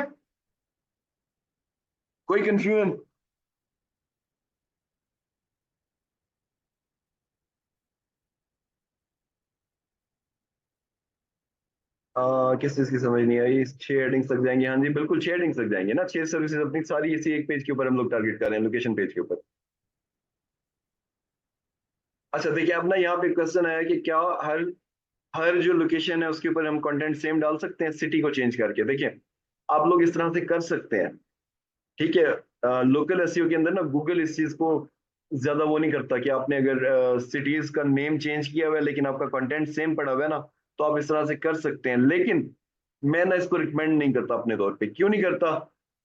कोई कंफ्यूजन? किस चीज की समझ नहीं आई? 6 हेडिंग्स लग जाएंगे, हाँ जी बिल्कुल 6 हेडिंग्स लग जाएंगे ना, 6 सर्विसेज अपनी सारी इसी एक पेज के ऊपर हम लोग टारगेट कर रहे हैं, लोकेशन पेज के ऊपर। अच्छा देखिए, अब ना यहाँ पे क्वेश्चन आया कि क्या हर हर जो लोकेशन है उसके ऊपर हम कंटेंट सेम डाल सकते हैं सिटी को चेंज करके? देखिए, आप लोग इस तरह से कर सकते हैं, ठीक है। लोकल एसईओ के अंदर ना गूगल इस चीज को ज्यादा वो नहीं करता कि आपने अगर सिटीज का नेम चेंज किया हुआ है लेकिन आपका कंटेंट सेम पड़ा हुआ है ना, तो आप इस तरह से कर सकते हैं। लेकिन मैं ना इसको रिकमेंड नहीं करता अपने तौर पे। क्यों नहीं करता?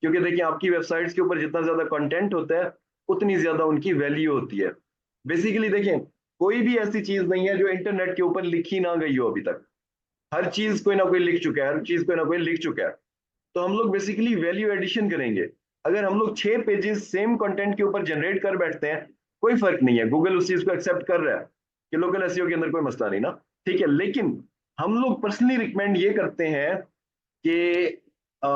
क्योंकि देखिए, आपकी वेबसाइट्स के ऊपर जितना ज्यादा कंटेंट होता है उतनी ज्यादा उनकी वैल्यू होती है। बेसिकली देखिए, कोई भी ऐसी चीज नहीं है जो इंटरनेट के ऊपर लिखी ना गई हो अभी तक। हर चीज कोई ना कोई लिख चुका है, हर चीज कोई ना कोई लिख चुका है। तो हम लोग बेसिकली वैल्यू एडिशन करेंगे। अगर हम लोग 6 पेजेस सेम कंटेंट के ऊपर जनरेट कर बैठते हैं, कोई फर्क नहीं है, गूगल उस चीज को एक्सेप्ट कर रहा है कि लोकल एसईओ के अंदर कोई मसला नहीं ना, ठीक है। लेकिन हम लोग पर्सनली रिकमेंड ये करते हैं कि आ,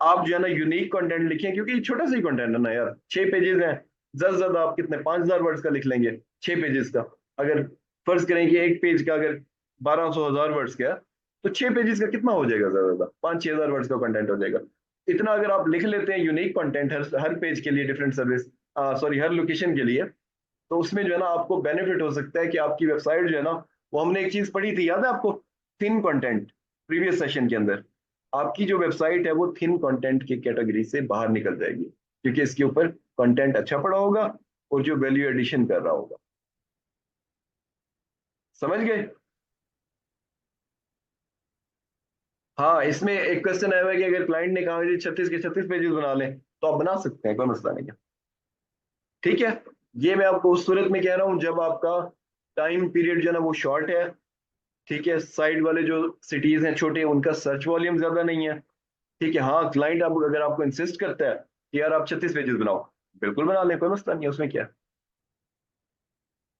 आप जो है ना यूनिक कंटेंट लिखें, क्योंकि ये छोटा सा ही कंटेंट है ना यार, 6 पेजेस हैं। ज्यादा से ज्यादा आप कितने 5000 वर्ड्स का लिख लेंगे 6 पेजेस का। अगर फर्ज करें कि एक पेज का अगर 1200-1000 वर्ड्स का है, तो 6 पेजेस का कितना हो जाएगा, ज्यादा ज्यादा 5-6 हजार वर्ड्स का कंटेंट हो जाएगा। इतना अगर आप लिख लेते हैं यूनिक कंटेंट हर पेज के लिए, डिफरेंट सर्विस, सॉरी हर लोकेशन के लिए, तो उसमें जो है ना आपको बेनिफिट हो सकता है कि आपकी वेबसाइट जो है ना, वो हमने एक चीज पढ़ी थी, याद है आपको, थिन कंटेंट, प्रीवियस सेशन के अंदर। आपकी जो वेबसाइट है वो थिन कंटेंट की कैटेगरी से बाहर निकल जाएगी, क्योंकि इसके ऊपर कंटेंट अच्छा पड़ा होगा और जो वैल्यू एडिशन कर रहा होगा। समझ गए? हाँ, इसमें एक क्वेश्चन आया हुआ है कि अगर क्लाइंट ने कहा कि 36 के 36 पेजेस बना लें, तो आप बना सकते हैं, कोई मसला नहीं है। ठीक है, ये मैं आपको उस सूरत में कह रहा हूं जब आपका टाइम पीरियड जो है ना वो शॉर्ट है। ठीक है, साइड वाले जो सिटीज हैं छोटे, उनका सर्च वॉल्यूम ज्यादा नहीं है। ठीक है, हाँ क्लाइंट आप अगर आपको इंसिस्ट करता है कि यार आप 36 पेजेस बनाओ, बिल्कुल बना लें, कोई मसला नहीं है, उसमें क्या है।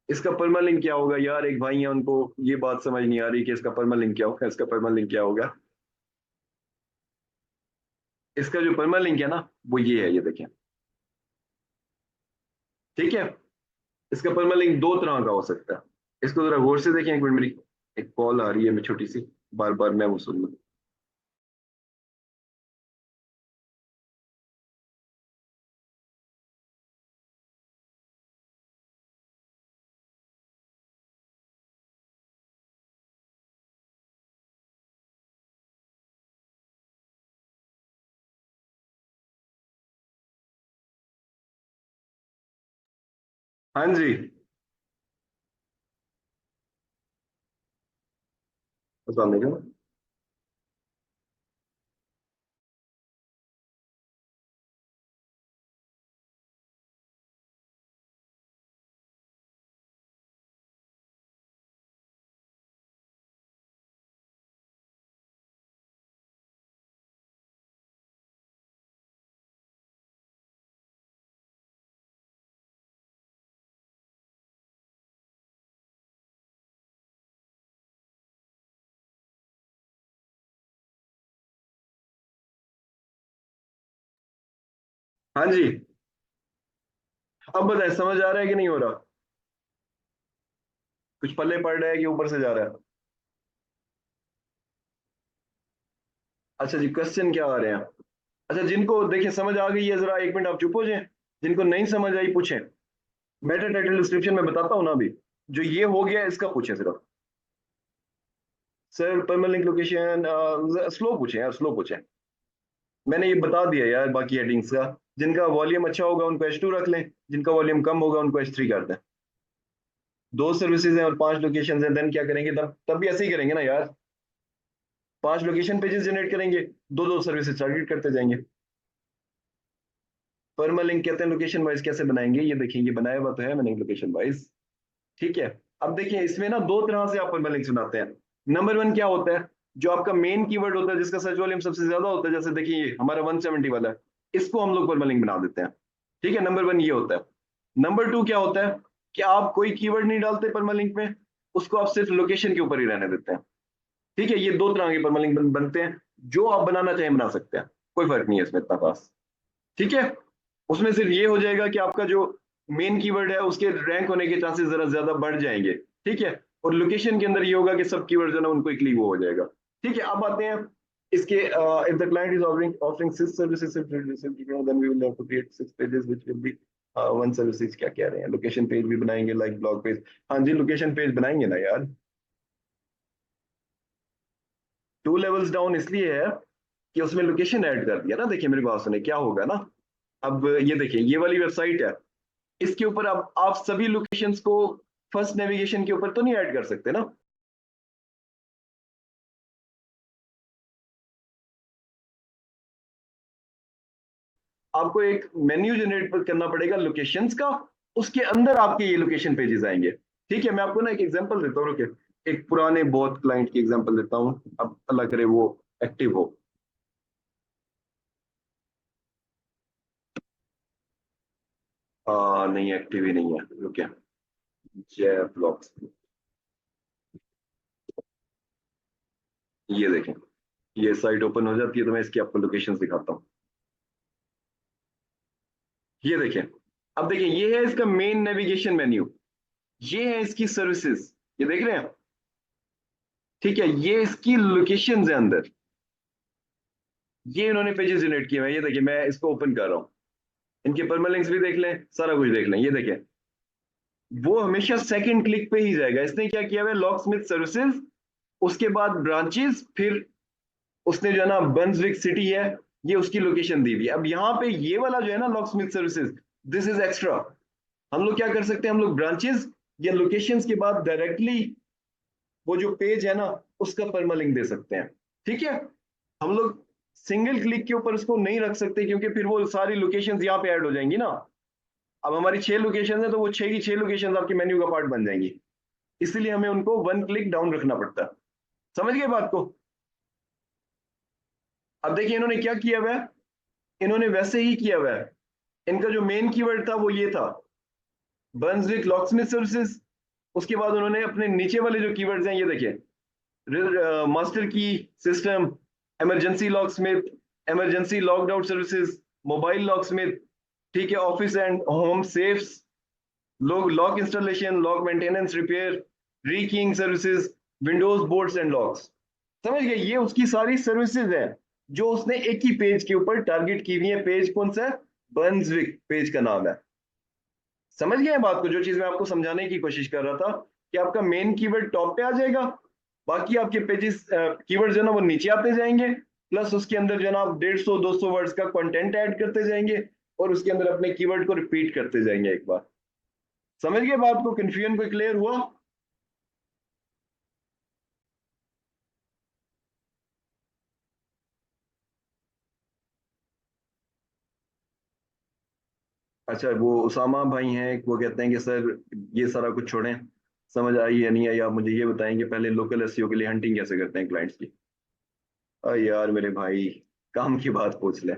इसका परमालिंक क्या होगा यार, एक भाई है उनको ये बात समझ नहीं आ रही कि इसका परमालिंक क्या होगा, इसका परमालिंक क्या होगा। इसका जो परमालिंक है ना, वो ये है, ये देखें। ठीक है, इसका परमालिंक दो तरह का हो सकता है। इसको जरा गौर से देखें, एक मिनट, मेरी एक कॉल आ रही है, मैं छोटी सी, बार बार मैं वो सुन लूं। हाँ जी, अस्सलाम वालेकुम। हाँ जी, अब बताए समझ आ रहा है कि नहीं हो रहा? कुछ पल्ले पड़ रहा है कि ऊपर से जा रहा है? अच्छा जी, क्वेश्चन क्या आ रहे हैं? अच्छा, जिनको देखिए समझ आ गई है, जरा एक मिनट आप चुप हो जाएं। जिनको नहीं समझ आई पूछें। मेटा टाइटल डिस्क्रिप्शन में बताता हूँ ना अभी। जो ये हो गया इसका पूछें सिर्फ। सर परमालिंक लोकेशन, स्लो पूछें यार, स्लो पूछें। मैंने ये बता दिया यार बाकी हेडिंग्स का। जिनका वॉल्यूम अच्छा होगा उनको H2 रख लें, जिनका वॉल्यूम कम होगा उनको H3 कर दें। दो सर्विसेज हैं और 5 लोकेशन हैं, देन क्या करेंगे, तब भी ऐसे ही करेंगे ना यार। 5 लोकेशन पेजेस जनरेट करेंगे, दो दो सर्विसेज टारगेट करते जाएंगे। परमालिंक कहते हैं लोकेशन वाइज कैसे बनाएंगे, ये देखिए, ये बनाया हुआ तो है मैंने लोकेशन वाइज। ठीक है, अब देखिए इसमें ना दो तरह से आप परमालिंक बनाते हैं। नंबर वन क्या होता है, जो आपका मेन कीवर्ड होता है जिसका सर्च वॉल्यूम सबसे ज्यादा होता है, जैसे देखिए ये हमारा 170 वाला है, इसको हम लोग परमालिंक बना देते हैं। ठीक है, नंबर वन ये होता है। नंबर टू क्या होता है, कि आप कोई कीवर्ड नहीं डालते परमालिंक में, उसको आप सिर्फ लोकेशन के ऊपर ही रहने देते हैं। ठीक है, ये दो तरह के परमालिंक बनते हैं। जो आप बनाना चाहें बना सकते हैं, कोई फर्क नहीं है इसमें इतना खास। ठीक है, उसमें सिर्फ ये हो जाएगा कि आपका जो मेन कीवर्ड है उसके रैंक होने के चांसेस जरा ज्यादा बढ़ जाएंगे। ठीक है, और लोकेशन के अंदर ये होगा कि सब कीवर्ड जो है ना उनको इकली वो हो जाएगा। ठीक है, अब आते हैं इसके, if the client is offering offering 6 services, then we will have to create 6 pages which will be one services. क्या कह रहे हैं, लोकेशन पेज भी बनाएंगे लाइक ब्लॉग पेज? हाँ जी, लोकेशन पेज बनाएंगे ना यार। 2 लेवल्स डाउन इसलिए है कि उसमें लोकेशन ऐड कर दिया ना। देखिए मेरी बात सुने, क्या होगा ना, अब ये देखिए ये वाली वेबसाइट है, इसके ऊपर आप सभी लोकेशंस को फर्स्ट नेविगेशन के ऊपर तो नहीं ऐड कर सकते ना। आपको एक मेन्यू जनरेट करना पड़ेगा लोकेशंस का, उसके अंदर आपके ये लोकेशन पेजेस आएंगे। ठीक है, मैं आपको ना एक एग्जांपल देता हूँ, रुके, एक पुराने बहुत क्लाइंट की एग्जांपल देता हूँ, अब अल्लाह करे वो एक्टिव हो। नहीं, एक्टिव ही नहीं है, रुके। जय ब्लॉग्स, ये देखें, ये साइट ओपन हो जाती है तो मैं इसकी आपको लोकेशन दिखाता हूँ। ये देखें, अब देखिए ये है इसका मेन नेविगेशन मेन्यू, ये है इसकी सर्विसेज, ये देख रहे हैं। ठीक है, ये इसकी लोकेशन है अंदर। ये इन्होंने पेजेस जनरेट किए हैं, ये देखिए मैं इसको ओपन कर रहा हूँ, इनके परमालिंक्स भी देख लें, सारा कुछ देख लें, ये देखिए वो हमेशा सेकंड क्लिक पे ही जाएगा। इसने क्या किया हुआ है, लॉक स्मिथ सर्विसेज, उसके बाद ब्रांचेस, फिर उसने जो है ना बर्न्सविक सिटी है, ये उसकी लोकेशन दी हुई है। अब यहाँ पे ये वाला जो है ना lock Smith services, this is extra. हम लोग क्या कर सकते हैं, हम लोग ब्रांचेस या लोकेशंस के बाद डायरेक्टली वो जो पेज है ना उसका परमालिंक दे सकते हैं। ठीक है, हम लोग सिंगल क्लिक के ऊपर उसको नहीं रख सकते, क्योंकि फिर वो सारी लोकेशंस यहाँ पे ऐड हो जाएंगी ना। अब हमारी 6 लोकेशन है तो वो 6 की 6 लोकेशन आपके मेन्यू का पार्ट बन जाएंगी, इसलिए हमें उनको वन क्लिक डाउन रखना पड़ता है। समझ गए बात को? अब देखिए इन्होंने क्या किया हुआ है, इन्होंने वैसे ही किया हुआ है। इनका जो मेन कीवर्ड था वो ये था, बर्न्सविक लॉकस्मिथ सर्विसेज। उसके बाद उन्होंने अपने नीचे वाले जो कीवर्ड्स हैं ये देखिए, master key system, emergency locksmith, emergency locked out services, mobile locksmith, ठीक है, ऑफिस एंड होम सेफ्स, लोग lock installation, lock maintenance, repair, rekeying services, windows boards and locks. समझ गए, ये उसकी सारी सर्विसेज है जो उसने एक ही पेज के ऊपर टारगेट की हुई है। पेज कौन सा है, बर्न्सविक पेज का नाम है। समझ गए बात को? जो चीज मैं आपको समझाने की कोशिश कर रहा था कि आपका मेन कीवर्ड टॉप पे आ जाएगा, बाकी आपके पेजेस कीवर्ड जो है ना वो नीचे आते जाएंगे, प्लस उसके अंदर जो है ना आप 150-200 वर्ड्स का कंटेंट ऐड करते जाएंगे और उसके अंदर अपने कीवर्ड को रिपीट करते जाएंगे एक बार। समझ गए बात को? कंफ्यूजन कोई क्लियर हुआ? अच्छा, वो उसामा भाई हैं, वो कहते हैं कि सर ये सारा कुछ छोड़ें, समझ आई या नहीं आई, आप मुझे ये बताएं कि पहले लोकल एसईओ के लिए हंटिंग कैसे करते हैं क्लाइंट्स की। यार मेरे भाई, काम की बात पूछ ले।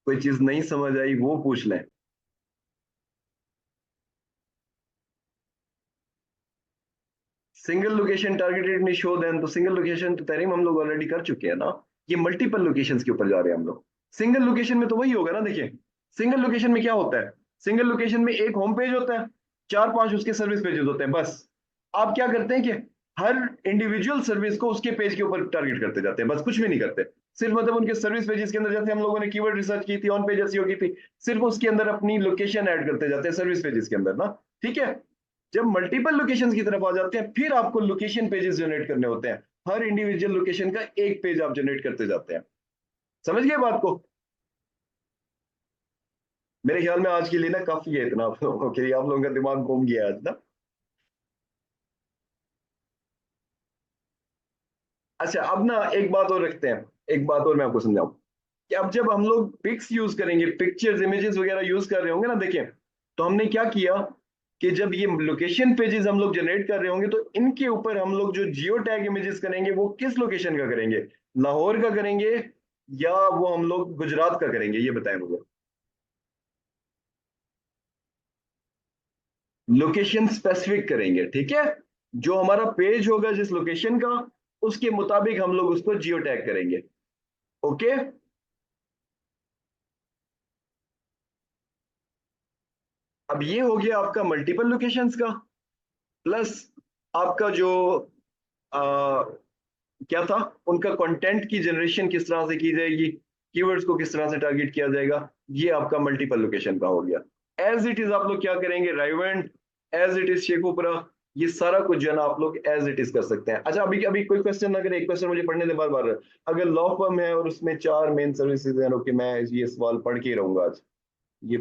कोई चीज नहीं समझ आई वो पूछ ले। सिंगल लोकेशन टारगेटेड नहीं शो देन, तो सिंगल लोकेशन तो तहरीम हम लोग ऑलरेडी कर चुके हैं ना। ये मल्टीपल लोकेशंस के ऊपर जा रहे हैं हम लोग। सिंगल लोकेशन में तो वही होगा ना, देखिए सिंगल लोकेशन में क्या होता है, सिंगल लोकेशन में एक होम पेज होता है, 4-5 उसके सर्विस पेजेस होते हैं बस। आप क्या करते हैं कि हर इंडिविजुअल सर्विस को उसके पेज के ऊपर टारगेट करते जाते हैं, बस कुछ भी नहीं करते। सिर्फ मतलब उनके सर्विस पेजेस के अंदर, जैसे हम लोगों ने कीवर्ड रिसर्च की थी, ऑन पेज एसईओ की थी, सिर्फ उसके अंदर अपनी लोकेशन ऐड करते जाते हैं सर्विस पेजेस के अंदर ना। ठीक है, जब मल्टीपल लोकेशंस की तरफ आ जाते हैं फिर आपको लोकेशन पेजेस जनरेट करने होते हैं। हर इंडिविजुअल लोकेशन का एक पेज आप जनरेट करते जाते हैं। समझ गए बात को? मेरे ख्याल में आज के लिए ना काफी है इतना आप लोगों के लिए, आप लोगों का दिमाग घूम गया आज ना। अच्छा, अब ना एक बात और रखते हैं, एक बात और मैं आपको समझाऊं कि अब जब हम लोग पिक्स यूज करेंगे, पिक्चर्स इमेजेस वगैरह यूज कर रहे होंगे ना, देखिए तो हमने क्या किया कि जब ये लोकेशन पेजेस हम लोग जनरेट कर रहे होंगे तो इनके ऊपर हम लोग जो जियो टैग इमेजेस करेंगे वो किस लोकेशन का करेंगे, लाहौर का करेंगे या वो हम लोग गुजरात का करेंगे, ये बताएं मुझे। लोकेशन स्पेसिफिक करेंगे, ठीक है, जो हमारा पेज होगा जिस लोकेशन का, उसके मुताबिक हम लोग उसको जियो टैग करेंगे। ओके, अब ये हो गया आपका मल्टीपल लोकेशंस का, प्लस आपका जो आ, क्या था, उनका कंटेंट की जनरेशन किस तरह से की जाएगी, कीवर्ड्स को किस तरह से टारगेट किया जाएगा, ये आपका मल्टीपल लोकेशन का हो गया। एज इट इज आप लोग क्या करेंगे, राइवेंट, एज इट इज शेखुपुरा, ये सारा कुछ जो है ना आप लोग एज इट इज कर सकते हैं। अच्छा, अभी अभी कोई क्वेश्चन, अगर एक क्वेश्चन मुझे पढ़ने दे बार बार, अगर लॉ फर्म है और उसमें 4 मेन सर्विसेज हैं, ओके मैं ये सवाल पढ़ के ही रहूंगा आज, ये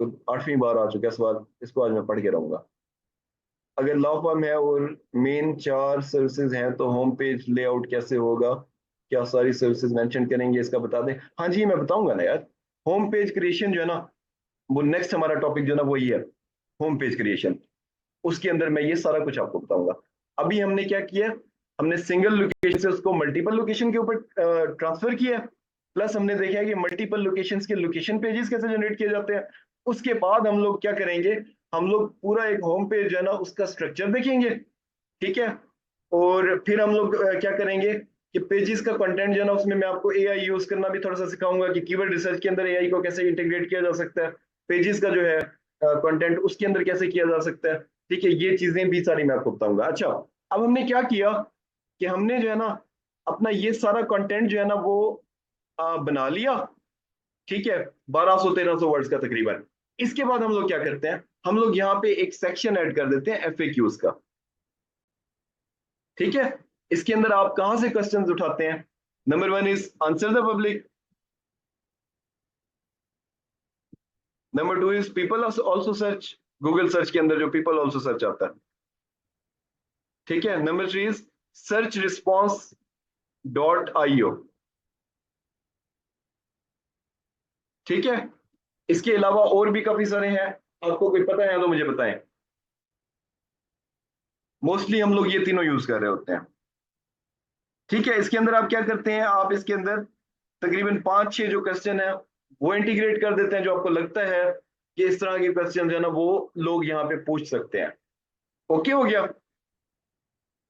तो 8वीं बार आ चुका है सवाल, इसको आज मैं पढ़ के रहूंगा। अगर लॉ फर्म है और मेन 4 सर्विसेज हैं तो होम पेज लेआउट कैसे होगा, क्या सारी सर्विसेज मेंशन करेंगे, इसका बता दें। हाँ जी, मैं बताऊंगा ना यार। होम पेज क्रिएशन जो है ना, वो नेक्स्ट हमारा टॉपिक जो है ना वही है, होम पेज क्रिएशन। उसके अंदर मैं ये सारा कुछ आपको बताऊंगा। अभी हमने क्या किया, हमने सिंगल लोकेशन से उसको मल्टीपल लोकेशन के ऊपर ट्रांसफर किया, प्लस हमने देखा है कि मल्टीपल लोकेशंस के लोकेशन पेजेस कैसे जनरेट किए जाते हैं। उसके बाद हम लोग क्या करेंगे, हम लोग पूरा एक होम पेज जो है ना उसका स्ट्रक्चर देखेंगे, ठीक है। और फिर हम लोग क्या करेंगे कि पेजेस का कंटेंट जो है ना उसमें मैं आपको एआई यूज करना भी थोड़ा सा सिखाऊंगा कि कीवर्ड रिसर्च के अंदर एआई को कैसे इंटीग्रेट किया जा सकता है, पेजेस का जो है कंटेंट उसके अंदर कैसे किया जा सकता है। ठीक है, ये चीजें भी सारी मैं आपको बताऊंगा। अच्छा, अब हमने क्या किया कि हमने जो है ना अपना ये सारा कंटेंट जो है ना वो बना लिया। ठीक है, 1200-1300 वर्ड्स का तकरीबन। इसके बाद हम लोग क्या करते हैं, हम लोग यहाँ पे एक सेक्शन ऐड कर देते हैं एफएक्यूज का। ठीक है, इसके अंदर आप कहां से क्वेश्चंस उठाते हैं? Number one is answer the public. Number two is people also search, Google search के अंदर जो पीपल ऑल्सो सर्च आता है। ठीक है, number three is search response .io। ठीक है, इसके अलावा और भी काफी सारे हैं, आपको कोई पता है तो मुझे बताएं। मोस्टली हम लोग ये तीनों यूज कर रहे होते हैं। ठीक है, इसके अंदर आप क्या करते हैं, आप इसके अंदर तकरीबन 5-6 जो क्वेश्चन है वो इंटीग्रेट कर देते हैं, जो आपको लगता है कि इस तरह के क्वेश्चन जो है ना वो लोग यहाँ पे पूछ सकते हैं। ओके हो गया।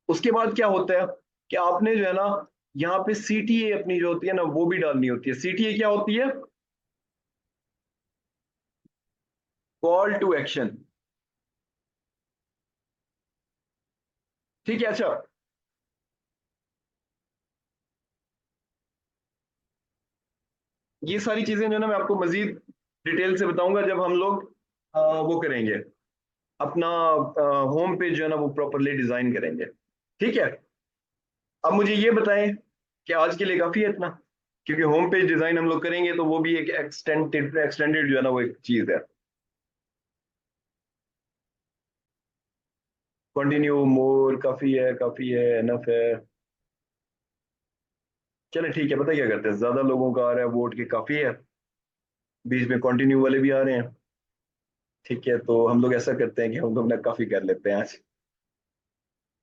उसके बाद क्या होता है कि आपने जो है ना यहाँ पे सीटीए अपनी जो होती है ना वो भी डालनी होती है। सीटीए क्या होती है? Call to action. ठीक है। अच्छा, ये सारी चीजें जो है ना मैं आपको मजीद डिटेल से बताऊंगा जब हम लोग वो करेंगे, अपना होम पेज जो है ना वो प्रॉपरली डिजाइन करेंगे। ठीक है, अब मुझे ये बताएं कि आज के लिए काफी है इतना, क्योंकि होम पेज डिजाइन हम लोग करेंगे तो वो भी एक एक्सटेंडेड एक्सटेंडेड जो है ना वो एक चीज है। कंटिन्यू, मोर, काफी है, एनफ है। चले ठीक है, पता क्या करते हैं, ज्यादा लोगों का आ रहा है वोट के काफी है, बीच में कंटिन्यू वाले भी आ रहे हैं। ठीक है, तो हम लोग ऐसा करते हैं कि हम लोग ना काफी कर लेते हैं आज।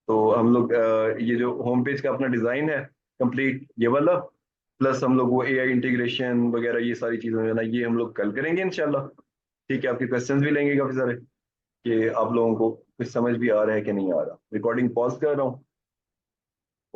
तो हम लोग ये जो होम पेज का अपना डिजाइन है कंप्लीट ये वाला, प्लस हम लोग वो एआई इंटीग्रेशन वगैरह ये सारी चीजें जो है ना ये हम लोग कल करेंगे इंशाल्लाह। ठीक है, आपके क्वेश्चंस भी लेंगे काफी सारे कि आप लोगों को कुछ समझ भी आ रहा है कि नहीं आ रहा। रिकॉर्डिंग पॉज कर रहा हूँ।